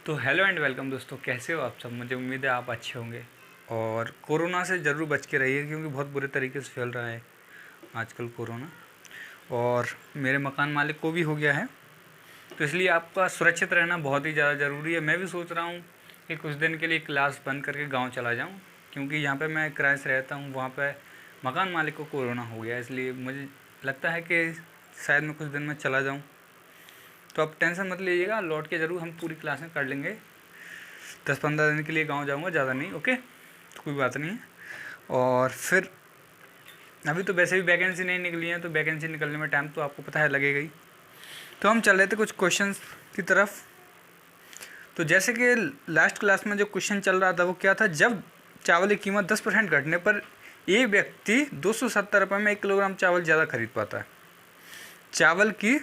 तो hello and welcome दोस्तों, कैसे हो आप सब। मुझे उम्मीद है आप अच्छे होंगे और कोरोना से ज़रूर बच के रहिए क्योंकि बहुत बुरे तरीके से फैल रहा है आजकल कोरोना। और मेरे मकान मालिक को भी हो गया है, तो इसलिए आपका सुरक्षित रहना बहुत ही ज़्यादा ज़रूरी है। मैं भी सोच रहा हूँ कि कुछ दिन के लिए क्लास बंद करके गाँव चला जाऊँ, क्योंकि यहाँ पर मैं किराए से रहता हूँ, वहाँ पर मकान मालिक को कोरोना हो गया, इसलिए मुझे लगता है कि शायद मैं कुछ दिन में चला जाऊँ। तो आप टेंशन मत लीजिएगा, लौट के ज़रूर हम पूरी क्लासें कर लेंगे। 10-15 दिन के लिए गांव जाऊंगा, ज़्यादा नहीं। ओके, तो कोई बात नहीं है। और फिर अभी तो वैसे भी वैकेंसी नहीं निकली है, तो वैकेंसी निकलने में टाइम तो आपको पता है लगेगा ही। तो हम चल रहे थे कुछ क्वेश्चंस की तरफ। तो जैसे कि लास्ट क्लास में जो क्वेश्चन चल रहा था वो क्या था, जब चावल की कीमत 10% घटने पर एक व्यक्ति 270 रुपये में 1 किलोग्राम चावल ज़्यादा खरीद पाता है। चावल की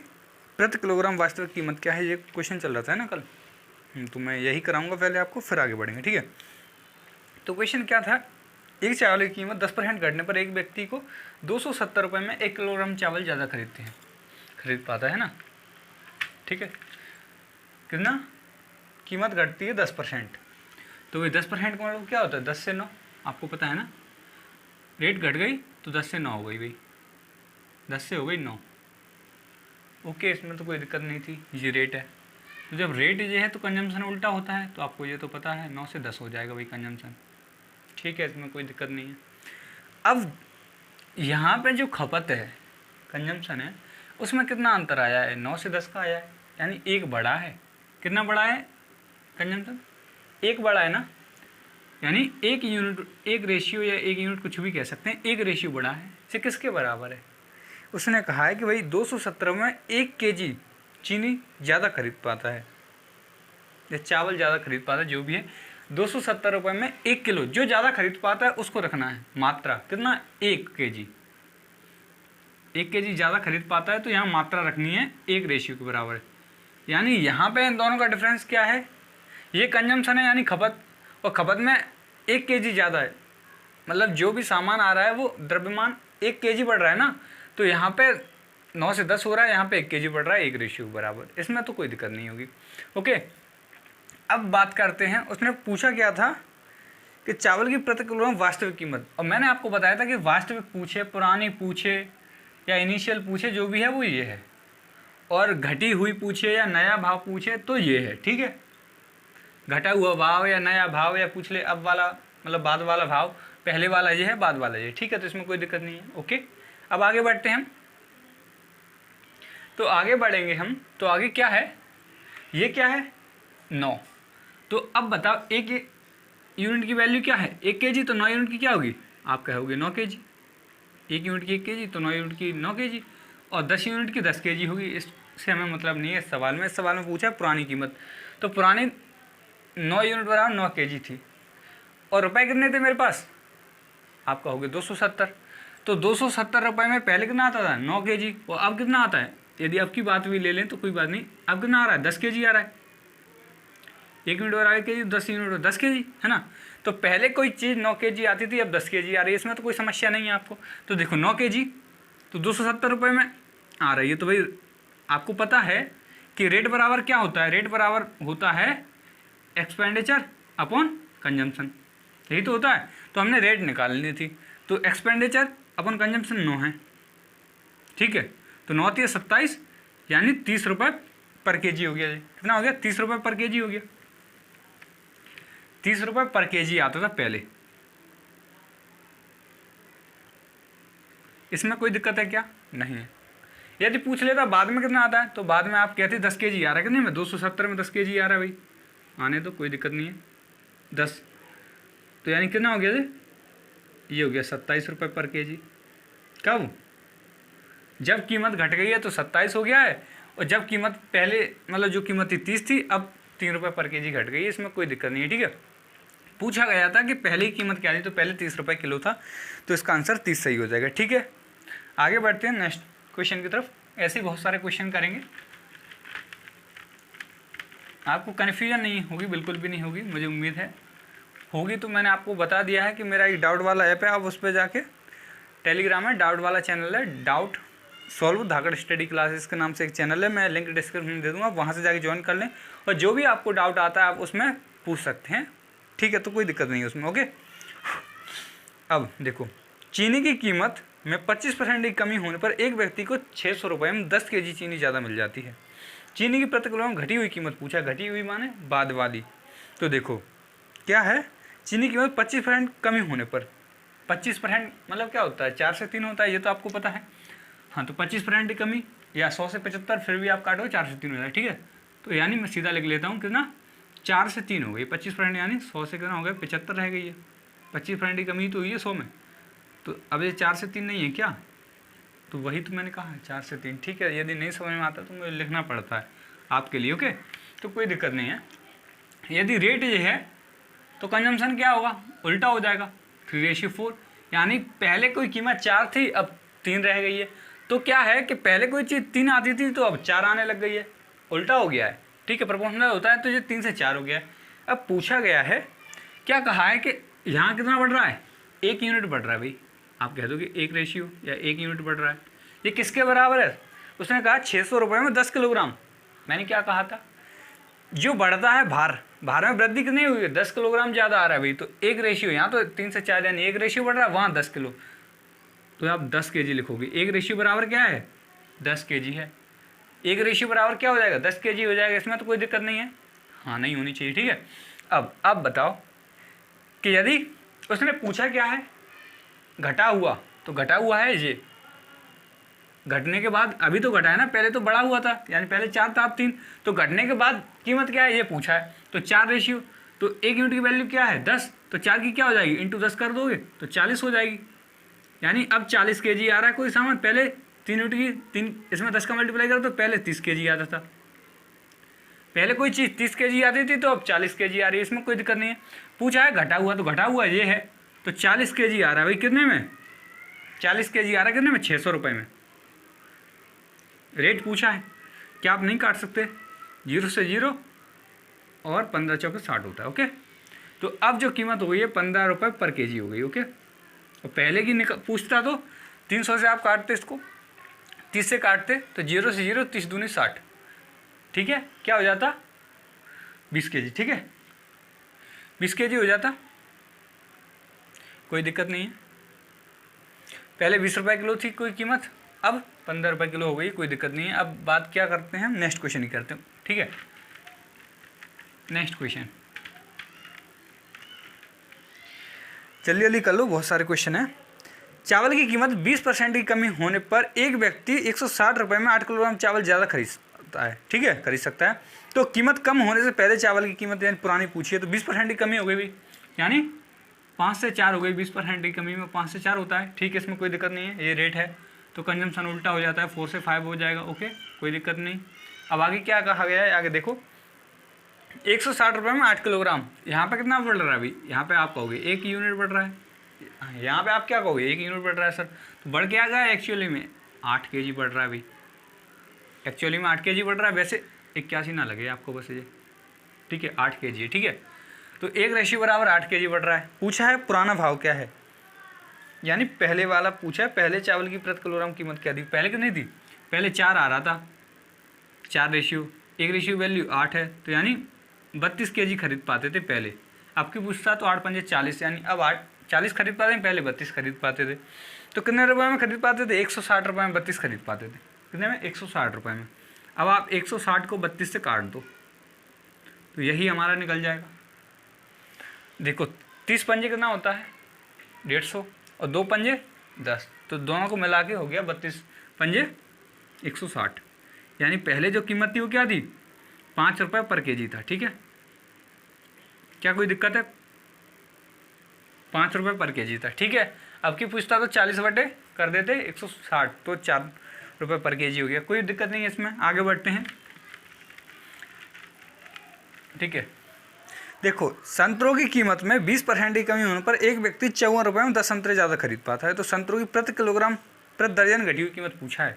प्रति किलोग्राम वास्तविक कीमत क्या है, ये क्वेश्चन चल रहा था ना कल। तो मैं यही कराऊंगा पहले आपको, फिर आगे बढ़ेंगे, ठीक है। तो क्वेश्चन क्या था, एक चावल की कीमत 10% घटने पर एक व्यक्ति को 270 रुपये में 1 किलोग्राम चावल ज़्यादा खरीद पाता है ना, ठीक है। कितना कीमत घटती है 10%, तो वही 10% का मतलब क्या होता है, 10 से 9, आपको पता है ना। रेट घट गई तो 10 से 9 हो गई भाई, 10 से हो गई 9। ओके, इसमें तो कोई दिक्कत नहीं थी, ये रेट है। तो जब रेट ये है तो कंजम्पशन उल्टा होता है, तो आपको ये तो पता है, 9 से 10 हो जाएगा भाई कंजम्पशन, ठीक है, इसमें कोई दिक्कत नहीं है। अब यहाँ पे जो खपत है, कंजम्पशन है, उसमें कितना अंतर आया है, 9 से 10 का आया है, यानी एक बड़ा है। कितना बड़ा है कंजम्पशन, एक बड़ा है ना, यानी एक यूनिट, एक रेशियो या एक यूनिट कुछ भी कह सकते हैं, एक रेशियो बड़ा है। इसे किसके बराबर है, उसने कहा है कि भाई 270 में 1 केजी चीनी ज़्यादा खरीद पाता है, या चावल ज़्यादा खरीद पाता है, जो भी है 270 रुपये में 1 किलो, जो ज़्यादा खरीद पाता है उसको रखना है मात्रा, कितना, 1 केजी। 1 केजी ज़्यादा खरीद पाता है तो यहाँ मात्रा रखनी है 1 रेशियो के बराबर। यानी यहाँ पे इन दोनों का डिफरेंस क्या है, ये कंजम्पशन है यानी खपत, और खपत में 1 केजी ज़्यादा है, मतलब जो भी सामान आ रहा है वो द्रव्यमान 1 केजी बढ़ रहा है ना, तो यहाँ पे 9 से 10 हो रहा है, यहाँ पे 1 केजी बढ़ रहा है 1 रेशियो के बराबर, इसमें तो कोई दिक्कत नहीं होगी। ओके, अब बात करते हैं, उसने पूछा क्या था कि चावल की प्रति किलोग्राम वास्तविक कीमत, और मैंने आपको बताया था कि वास्तविक पूछे, पुरानी पूछे या इनिशियल पूछे, जो भी है वो ये है, और घटी हुई पूछे या नया भाव पूछे तो ये है, ठीक है। घटा हुआ भाव या नया भाव या पूछ ले अब वाला, मतलब बाद वाला भाव, पहले वाला ये है, बाद वाला ये, ठीक है, तो इसमें कोई दिक्कत नहीं है। ओके, अब आगे बढ़ते हैं हम, तो आगे बढ़ेंगे हम, तो आगे क्या है, ये क्या है, 9। तो अब बताओ एक यूनिट की वैल्यू क्या है, 1 केजी, तो 9 यूनिट की क्या होगी, आप कहोगे 9 केजी। 1 यूनिट की 1 केजी, तो 9 यूनिट की 9 केजी, और 10 यूनिट की 10 केजी होगी। इससे हमें मतलब नहीं है इस सवाल में। इस सवाल में पूछा पुरानी कीमत, तो पुरानी 9 यूनिट बराबर 9 केजी थी, और रुपए कितने थे मेरे पास, आप कहोगे 270। तो 270 रुपये में पहले कितना आता था, 9 केजी, और अब कितना आता है, यदि अब की बात भी ले लें तो कोई बात नहीं, अब कितना आ रहा है, 10 केजी आ रहा है। 1 यूनिट बराबर 1 केजी, 10 यूनिट 10 केजी, है ना। तो पहले कोई चीज़ 9 केजी आती थी, अब 10 केजी आ रही है, इसमें तो कोई समस्या नहीं है आपको। तो देखो 9 केजी तो 270 रुपये में आ रही है, तो भाई आपको पता है कि रेट बराबर क्या होता है, रेट बराबर होता है एक्सपेंडिचर अपॉन कंजम्पशन, यही तो होता है। तो हमने रेट निकालनी थी, तो एक्सपेंडिचर अपॉन कंजम्पशन 9 है, ठीक है। तो 9 × 27 यानी 30 रुपये पर केजी हो गया। कितना हो गया, 30 रुपये पर केजी हो गया। 30 रुपये पर केजी आता था पहले, इसमें कोई दिक्कत है क्या, नहीं है। यदि पूछ लेता बाद में कितना आता है, तो बाद में आप कहते 10 केजी आ रहा है, कि नहीं मैं 270 में 10 केजी आ रहा है भाई, आने तो कोई दिक्कत नहीं है। 10 तो यानी कितना हो गया ये हो गया 27 रुपये पर केजी। कब, जब कीमत घट गई है तो 27 हो गया है, और जब कीमत पहले मतलब जो कीमत थी 30 थी, अब 3 रुपये पर केजी घट गई है, इसमें कोई दिक्कत नहीं है, ठीक है। पूछा गया था कि पहले की कीमत क्या थी, तो पहले 30 रुपये किलो था, तो इसका आंसर 30 सही हो जाएगा, ठीक है। आगे बढ़ते हैं नेक्स्ट क्वेश्चन की तरफ। ऐसे ही बहुत सारे क्वेश्चन करेंगे, आपको कन्फ्यूजन नहीं होगी, बिल्कुल भी नहीं होगी, मुझे उम्मीद है होगी। तो मैंने आपको बता दिया है कि मेरा एक डाउट वाला ऐप है, आप उस पर जाके, टेलीग्राम में डाउट वाला चैनल है, डाउट सॉल्व धाकड़ स्टडी क्लासेस के नाम से एक चैनल है, मैं लिंक डिस्क्रिप्शन में दे दूँगा, वहाँ से जाके ज्वाइन कर लें और जो भी आपको डाउट आता है आप उसमें पूछ सकते हैं, ठीक है। तो कोई दिक्कत नहीं है उसमें, ओके। अब देखो, चीनी की कीमत में 25% की कमी होने पर एक व्यक्ति को 600 रुपये में 10 kg चीनी ज़्यादा मिल जाती है। चीनी की प्रति किलोग्राम घटी हुई कीमत पूछा, घटी हुई माने बाद वाली। तो देखो क्या है, चीनी की कीमत 25% कमी होने पर, 25% मतलब क्या होता है, 4 से 3 होता है, ये तो आपको पता है। हाँ, तो 25% की कमी या 100 से 75, फिर भी आप काटो 4 से 3 हो जाए, ठीक है। तो यानी मैं सीधा लिख लेता हूँ कितना, 4 से 3 हो गई 25%, यानी 100 से कितना हो गया 75 रह गई है। 25% की कमी तो हुई है 100 में, तो अब ये 4 से 3 नहीं है क्या, तो वही तो मैंने कहा है 4 से 3, ठीक है। यदि नहीं समझ में आता तो मुझे लिखना पड़ता है आपके लिए, ओके। तो कोई दिक्कत नहीं है। यदि रेट ये है तो कंजम्पशन क्या होगा, उल्टा हो जाएगा, 3:4, यानी पहले कोई कीमत 4 थी अब 3 रह गई है। तो क्या है कि पहले कोई चीज़ 3 आती थी तो अब 4 आने लग गई है, उल्टा हो गया है, ठीक है। प्रोपोर्शनल होता है तो ये 3 से 4 हो गया है। अब पूछा गया है, क्या कहा है कि यहाँ कितना बढ़ रहा है, 1 यूनिट बढ़ रहा है भाई। आप कह दो कि 1 रेशियो या 1 यूनिट बढ़ रहा है, ये किसके बराबर है। उसने कहा 600 रुपये में 10 किलोग्राम। मैंने क्या कहा था, जो बढ़ता है भार में वृद्धि कितनी हुई है, 10 किलोग्राम ज़्यादा आ रहा है भाई। तो 1 रेशियो, यहाँ तो 3 से 4 यानी 1 रेशियो बढ़ रहा है, वहाँ 10 किलो, तो आप 10 kg लिखोगे। 1 रेशियो बराबर क्या है, 10 kg है। 1 रेशियो बराबर क्या हो जाएगा, 10 kg हो जाएगा, इसमें तो कोई दिक्कत नहीं है, हाँ नहीं होनी चाहिए, ठीक है। अब बताओ कि यदि उसने पूछा क्या है, घटा हुआ, तो घटा हुआ है ये, घटने के बाद अभी तो घटा है ना, पहले तो बढ़ा हुआ था, यानी पहले 4 था अब 3, तो घटने के बाद कीमत क्या है ये पूछा है, तो 4 रेशियो, तो 1 यूनिट की वैल्यू क्या है 10, तो 4 की क्या हो जाएगी इंटू 10 कर दोगे तो 40 हो जाएगी। यानी अब 40 kg आ रहा है कोई सामान, पहले 3 यूनिट की 3 इसमें 10 का मल्टीप्लाई करो तो पहले 30 kg आता था। पहले कोई चीज़ 30 kg आती थी तो अब 40 kg आ रही है, इसमें कोई दिक्कत नहीं है। पूछा है घटा हुआ, तो घटा हुआ ये है, तो 40 kg आ रहा है भाई, कितने में 40 kg आ रहा है, कितने में 600 रुपये में। रेट पूछा है, क्या आप नहीं काट सकते, 0 से 0 और 15 चौके 60 होता है, ओके। तो अब जो कीमत हो गई है 15 रुपये पर kg हो गई, ओके। और पहले की पूछता तो 300 से आप काटते, इसको 30 से काटते तो 0 से 0, 30 दूनी 60, ठीक है। क्या हो जाता 20 kg, ठीक है, 20 kg हो जाता, कोई दिक्कत नहीं है। पहले 20 रुपये किलो थी कोई कीमत, अब 15 रुपये किलो हो गई, कोई दिक्कत नहीं है। अब बात क्या करते हैं, नेक्स्ट क्वेश्चन ही करते हैं, ठीक है। नेक्स्ट क्वेश्चन जल्दी जल्दी कर लो, बहुत सारे क्वेश्चन हैं। चावल की कीमत 20% की कमी होने पर एक व्यक्ति 160 रुपये में 8 किलोग्राम चावल ज़्यादा खरीद सकता है, ठीक है, खरीद सकता है। तो कीमत कम होने से पहले चावल की कीमत यानी पुरानी पूछी है, तो 20% की कमी हो गई भाई, यानी 5 से 4 हो गई। 20% की कमी में 5 से 4 होता है, ठीक है, इसमें कोई दिक्कत नहीं है। ये रेट है तो कंजम्पशन उल्टा हो जाता है, 4 से 5 हो जाएगा, ओके, कोई दिक्कत नहीं। अब आगे क्या कहा गया है, आगे देखो 160 रुपये में 8 किलोग्राम, यहाँ पे कितना बढ़ रहा है भाई, यहाँ पे आप कहोगे 1 यूनिट बढ़ रहा है, यहाँ पे आप क्या कहोगे 1 यूनिट बढ़ रहा है सर, तो बढ़ के आ गया एक्चुअली में 8 kg बढ़ रहा है भाई, एक्चुअली में 8 kg बढ़ रहा है। वैसे 81 ना लगे आपको बस ये, ठीक है, 8 kg है, ठीक है। तो 1 रेशियो बराबर 8 kg बढ़ रहा है। पूछा है पुराना भाव क्या है, यानी पहले वाला पूछा है, पहले चावल की प्रति किलोग्राम कीमत क्या थी, पहले कितनी थी, पहले 4 आ रहा था, 4 रेशियो, 1 रेशियो वैल्यू 8 है, तो यानी 32 kg खरीद पाते थे पहले। अब की पूछता तो 8 पंजे 40, यानी अब 40 खरीद पाते हैं, पहले 32 खरीद पाते थे। तो कितने रुपए में खरीद पाते थे, 160 रुपये में 32 खरीद पाते थे, कितने में 160 रुपये में। अब आप 160 को 32 से काट दो तो यही हमारा निकल जाएगा। देखो 30 पंजे कितना होता है 150 और 2 पंजे 10, तो दोनों को मिला के हो गया 32 पंजे 160, यानी पहले जो कीमत थी वो क्या थी 5 रुपये पर kg था, ठीक है। क्या कोई दिक्कत है, 5 रुपये पर kg था, ठीक है। अब की पूछता तो 40 बटे कर देते 160, तो 4 रुपये पर kg हो गया, कोई दिक्कत नहीं है इसमें। आगे बढ़ते हैं, ठीक है। देखो संतरों की कीमत में 20% की कमी होने पर एक व्यक्ति 54 रुपये में 10 संतरे ज़्यादा खरीद पाता है। तो संतरों की प्रति किलोग्राम प्रति दर्जन घटी हुई कीमत पूछा है।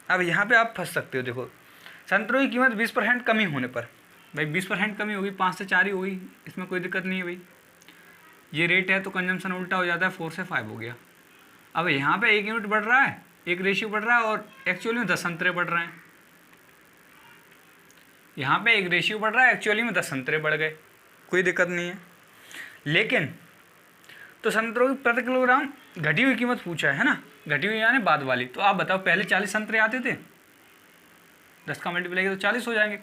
अब यहाँ पे आप फंस सकते हो, देखो संतरों की कीमत 20% कमी होने पर, भाई 20% कमी होगी, 5 से 4 ही होगी, इसमें कोई दिक्कत नहीं है भाई। ये रेट है तो कंजम्पशन उल्टा हो जाता है, 4 से 5 हो गया। अब यहाँ पे 1 यूनिट बढ़ रहा है, एक रेशियो बढ़ रहा है और एक्चुअली में 10 संतरे बढ़ रहे हैं। यहाँ पे एक रेशियो बढ़ रहा है, एक्चुअली में 10 संतरे बढ़ गए, कोई दिक्कत नहीं है। लेकिन तो संतरों की प्रति किलोग्राम घटी हुई कीमत पूछा है ना, घटी हुई यानी बाद वाली। तो आप बताओ, पहले 40 संतरे आते थे, 10 का मल्टीप्लाई करो तो 40 हो जाएंगे।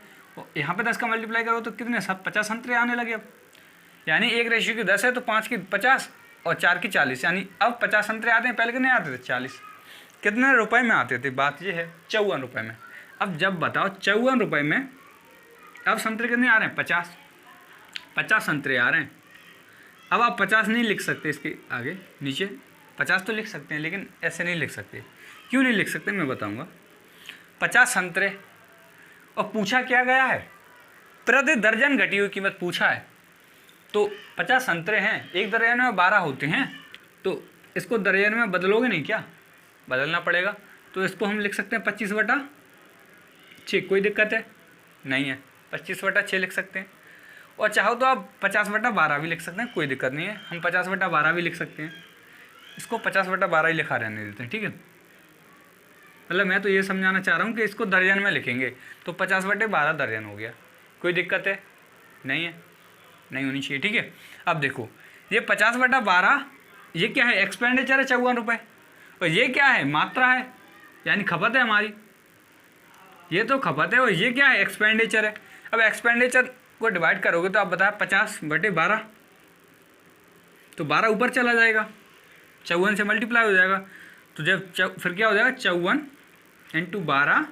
यहाँ पे 10 का मल्टीप्लाई करो तो कितने, सब 50 संतरे आने लगे अब। यानी एक रेशियो की 10 है तो 5 की 50 और 4 की 40, यानी अब 50 संतरे आते हैं, पहले कितने आते थे, 40। कितने रुपए में आते थे, बात ये है 54 रुपये में। अब जब बताओ 54 रुपये में अब संतरे कितने आ रहे हैं, 50 संतरे आ रहे हैं। अब आप 50 नहीं लिख सकते, इसके आगे नीचे 50 तो लिख सकते हैं, लेकिन ऐसे नहीं लिख सकते। क्यों नहीं लिख सकते मैं बताऊंगा। 50 संतरे और पूछा क्या गया है, प्रति दर्जन घटी हुई कीमत पूछा है। तो 50 संतरे हैं, एक दर्जन में 12 होते हैं, तो इसको दर्जन में बदलोगे नहीं क्या, बदलना पड़ेगा। तो इसको हम लिख सकते हैं 25/6, कोई दिक्कत है नहीं है, 25/6 लिख सकते हैं। और चाहो तो आप 50/12 भी लिख सकते हैं, कोई दिक्कत नहीं है, हम 50/12 भी लिख सकते हैं। इसको 50/12 ही लिखा रहने देते हैं, ठीक है। मतलब मैं तो ये समझाना चाह रहा हूँ कि इसको दर्जन में लिखेंगे तो 50/12 दर्जन हो गया, कोई दिक्कत है नहीं है, नहीं होनी चाहिए, ठीक है। अब देखो ये 50/12 ये क्या है, एक्सपेंडिचर है 54 रुपये, और ये क्या है, मात्रा है, यानी खपत है हमारी, ये तो खपत है, और ये क्या है, एक्सपेंडिचर है। अब एक्सपेंडिचर को डिवाइड करोगे तो आप बताएं 50/12, तो 12 ऊपर चला जाएगा, 54 से मल्टीप्लाई हो जाएगा। तो जब फिर क्या हो जाएगा, 54 ×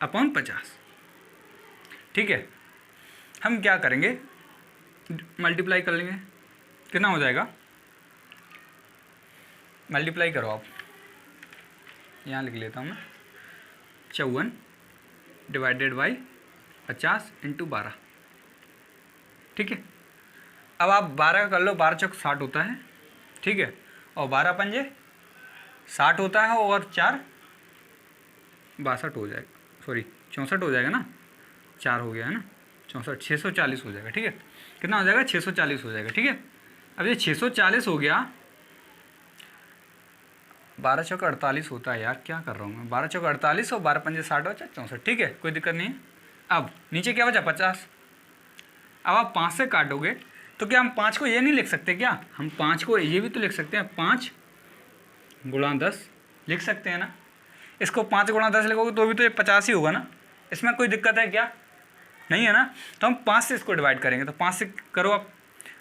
12/50, ठीक है। हम क्या करेंगे, मल्टीप्लाई कर लेंगे, कितना हो जाएगा, मल्टीप्लाई करो आप, यहाँ लिख लेता हूँ मैं, 54 / 50 × 12, ठीक है। अब आप 12 का कर लो, 12 चौक 60 होता है, ठीक है, और 12 पंजे 60 होता है, और 4 62 हो जाएगा, सॉरी 64 हो जाएगा ना, 4 हो गया है ना, 64 640 हो जाएगा, ठीक है। कितना हो जाएगा, 640 हो जाएगा, ठीक है। अब ये 640 हो गया, 12 चौक 48 होता है यार, क्या कर रहा हूँ मैं, 12 चौक 48 और 12 पंजे 60 हो जाए 64, ठीक है, कोई दिक्कत नहीं है। अब नीचे क्या बचा, 50। अब आप 5 से काटोगे तो क्या हम 5 को ये नहीं लिख सकते क्या, हम 5 को ये भी तो लिख सकते हैं, 5 × 10 लिख सकते हैं ना। इसको 5 × 10 लिखोगे तो भी तो ये 50 ही होगा ना, इसमें कोई दिक्कत है क्या, नहीं है ना। तो हम 5 से इसको डिवाइड करेंगे, तो 5 से करो आप,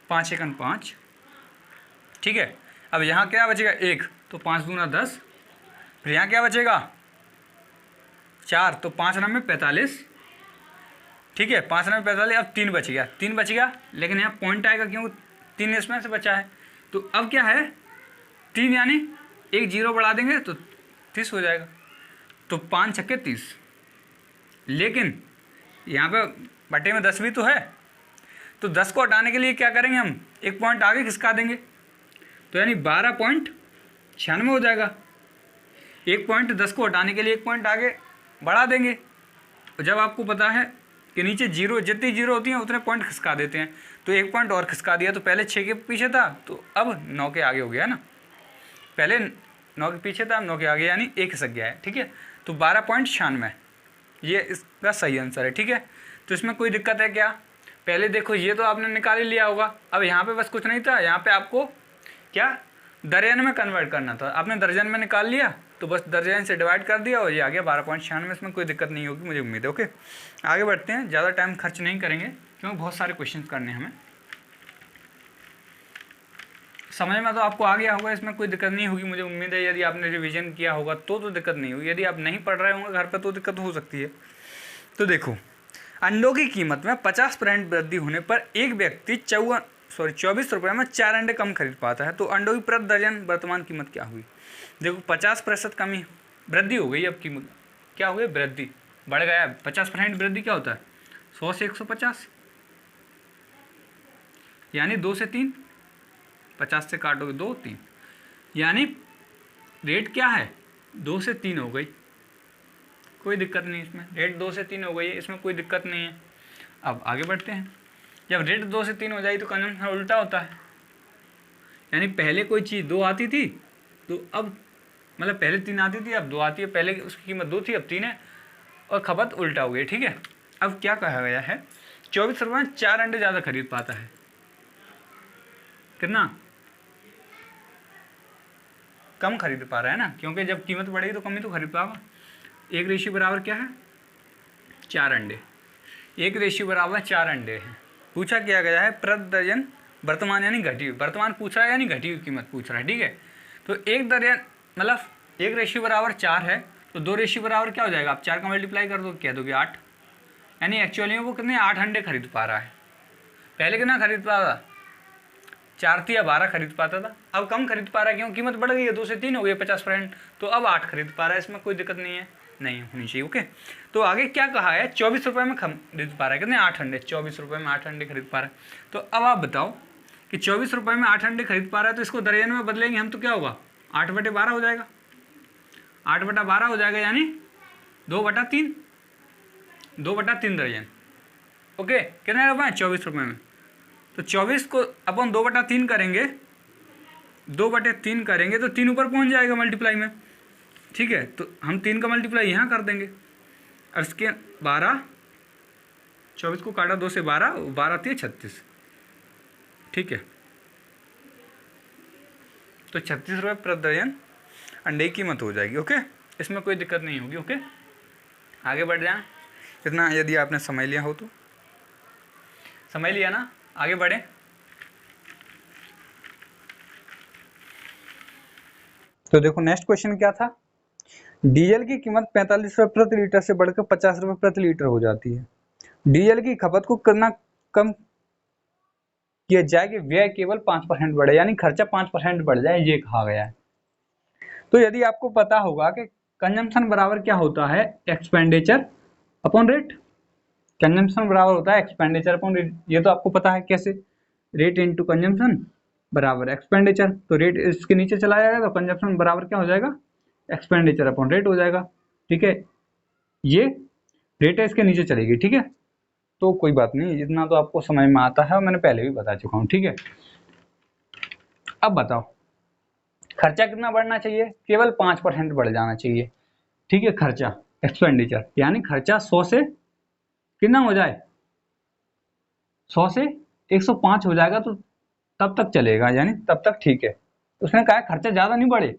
5 × 5, ठीक है। अब यहाँ क्या बचेगा, 1, तो 5 × 10, फिर यहाँ क्या बचेगा, 4, तो 5 × 9 = 45, ठीक है, 5 × 9 = 45। अब 3 बच गया, 3 बच गया, लेकिन यहाँ पॉइंट आएगा क्योंकि 3 इसमें से बचा है। तो अब क्या है, 3 यानी एक 0 बढ़ा देंगे तो 30 हो जाएगा, तो 5 छक्के 30। लेकिन यहाँ पे बटे में 10 भी तो है, तो 10 को हटाने के लिए क्या करेंगे, हम एक पॉइंट आगे खिसका देंगे, तो यानी 12.96 हो जाएगा। एक पॉइंट 10 को हटाने के लिए एक पॉइंट आगे बढ़ा देंगे, और जब आपको पता है कि नीचे 0, जितनी 0 होती हैं उतने पॉइंट खिसका देते हैं, तो एक पॉइंट और खिसका दिया, तो पहले 6 के पीछे था तो अब 9 के आगे हो गया ना, पहले 9 के पीछे था, अब 9 के आगे, यानी 1 खिसक गया है, ठीक है। तो 12.96 ये इसका सही आंसर है, ठीक है। तो इसमें कोई दिक्कत है क्या, पहले देखो ये तो आपने निकाल ही लिया होगा। अब यहाँ पे बस कुछ नहीं था, यहाँ पे आपको क्या दर्जन में कन्वर्ट करना था, आपने दर्जन में निकाल लिया, तो बस दर्जन से डिवाइड कर दिया और ये आ गया 12.96। इसमें कोई दिक्कत नहीं होगी, मुझे उम्मीद है। ओके, आगे बढ़ते हैं, ज़्यादा टाइम खर्च नहीं करेंगे क्योंकि बहुत सारे क्वेश्चन करने हैं हमें। समझ में तो आपको आ गया होगा, इसमें कोई दिक्कत नहीं होगी, मुझे उम्मीद है। यदि आपने रिवीजन किया होगा तो दिक्कत नहीं होगी, यदि आप नहीं पढ़ रहे होंगे घर पर तो दिक्कत हो सकती है। तो देखो, अंडों की कीमत में 50% वृद्धि होने पर एक व्यक्ति 24 रुपये में 4 अंडे कम खरीद पाता है, तो अंडों की प्रति दर्जन वर्तमान कीमत क्या हुई। देखो 50% कमी वृद्धि हो गई, अब कीमत क्या हो गई, वृद्धि बढ़ गया। 50% वृद्धि क्या होता है, 100 से 150, यानी 2 से 3, 50 से काटोगे 2 3, यानी रेट क्या है, 2 से 3 हो गई, कोई दिक्कत नहीं इसमें, रेट 2 से 3 हो गई है, इसमें कोई दिक्कत नहीं है। अब आगे बढ़ते हैं, जब रेट 2 से 3 हो जाए तो कंजम्पशन उल्टा होता है, यानी पहले कोई चीज़ 2 आती थी तो अब मतलब पहले 3 आती थी, अब 2 आती है। पहले उसकी कीमत 2 थी, अब 3 है, और खपत उल्टा हो गई। ठीक है, अब क्या कहा गया है, 24 रुपये में 4 अंडे ज़्यादा खरीद पाता है। कितना कम खरीद पा रहा है ना, क्योंकि जब कीमत बढ़ेगी तो कम ही तो खरीद पाएगा। 1 रेशियो बराबर क्या है, 4 अंडे। 1 रेशियो बराबर 4 अंडे हैं। पूछा किया गया है प्रति दर्जन वर्तमान यानी घटी हुई, वर्तमान पूछ रहा है यानी घटी हुई कीमत पूछ रहा है। ठीक है, तो 1 दर्जन मतलब 1 रेशियो बराबर 4 है, तो 2 रेशियो बराबर क्या हो जाएगा, आप 4 का मल्टीप्लाई कर दो, कह दोगे 8, यानी एक्चुअली में वो कितने 8 अंडे खरीद पा रहा है। पहले कितना खरीद पा रहा, 4 थी, अब 12 खरीद पाता था। अब कम खरीद पा रहा है, क्यों, कीमत बढ़ गई है, 2 से 3 हो गई 50%, तो अब 8 खरीद पा रहा है। इसमें कोई दिक्कत नहीं है, नहीं होनी चाहिए। ओके, तो आगे क्या कहा है, 24 रुपये में खरीद पा रहा है, कितने 8 अंडे, 24 रुपये में 8 अंडे खरीद पा रहा है। तो अब आप बताओ कि 24 रुपये में 8 अंडे खरीद पा रहा है, तो इसको दर्जन में बदलेंगे हम तो क्या होगा, 8/12 हो जाएगा, 8/12 हो जाएगा, यानी 2/3, 2/3 दर्जन। ओके, कितने रुपये, 24 रुपये में। तो 24 को अपन 2/3 करेंगे, 2/3 करेंगे तो 3 ऊपर पहुंच जाएगा मल्टीप्लाई में। ठीक है, तो हम 3 का मल्टीप्लाई यहाँ कर देंगे, और इसके 12, 24 को काटा 2 से 12, 12 थी 36। ठीक है, तो 36 रुपये प्रति दर्जन अंडे की कीमत हो जाएगी। ओके, इसमें कोई दिक्कत नहीं होगी। ओके, आगे बढ़ जाएं, इतना यदि आपने समझ लिया हो तो समझ लिया ना, आगे बढ़े। तो देखो नेक्स्ट क्वेश्चन क्या था, डीजल की कीमत 45 रुपये प्रति लीटर से बढ़कर 50 रुपये प्रति लीटर हो जाती है। डीजल की खपत को कितना कम किया जाए कि व्यय केवल 5% बढ़े, यानी खर्चा 5% बढ़ जाए, ये कहा गया है। तो यदि आपको पता होगा कि कंजम्पशन बराबर क्या होता है, एक्सपेंडिचर अपॉन रेट। कंजम्पशन बराबर होता है एक्सपेंडिचर अपॉन रेट, ये तो आपको पता है कैसे, रेट इनटू कंजम्पशन बराबर एक्सपेंडिचर। तो रेट इसके नीचे चला जाएगा तो कंजम्पशन बराबर क्या हो जाएगा, एक्सपेंडिचर अपॉन रेट हो जाएगा। ठीक है, ये रेट है इसके नीचे चलेगी। ठीक है, तो कोई बात नहीं, इतना तो आपको समझ में आता है और मैंने पहले भी बता चुका हूँ। ठीक है, अब बताओ खर्चा कितना बढ़ना चाहिए, केवल 5% बढ़ जाना चाहिए। ठीक है, खर्चा एक्सपेंडिचर यानी खर्चा 100 से कितना हो जाए, 100 से 105 हो जाएगा तो तब तक चलेगा, यानी तब तक ठीक है। उसने कहा खर्चा ज्यादा नहीं बढ़े,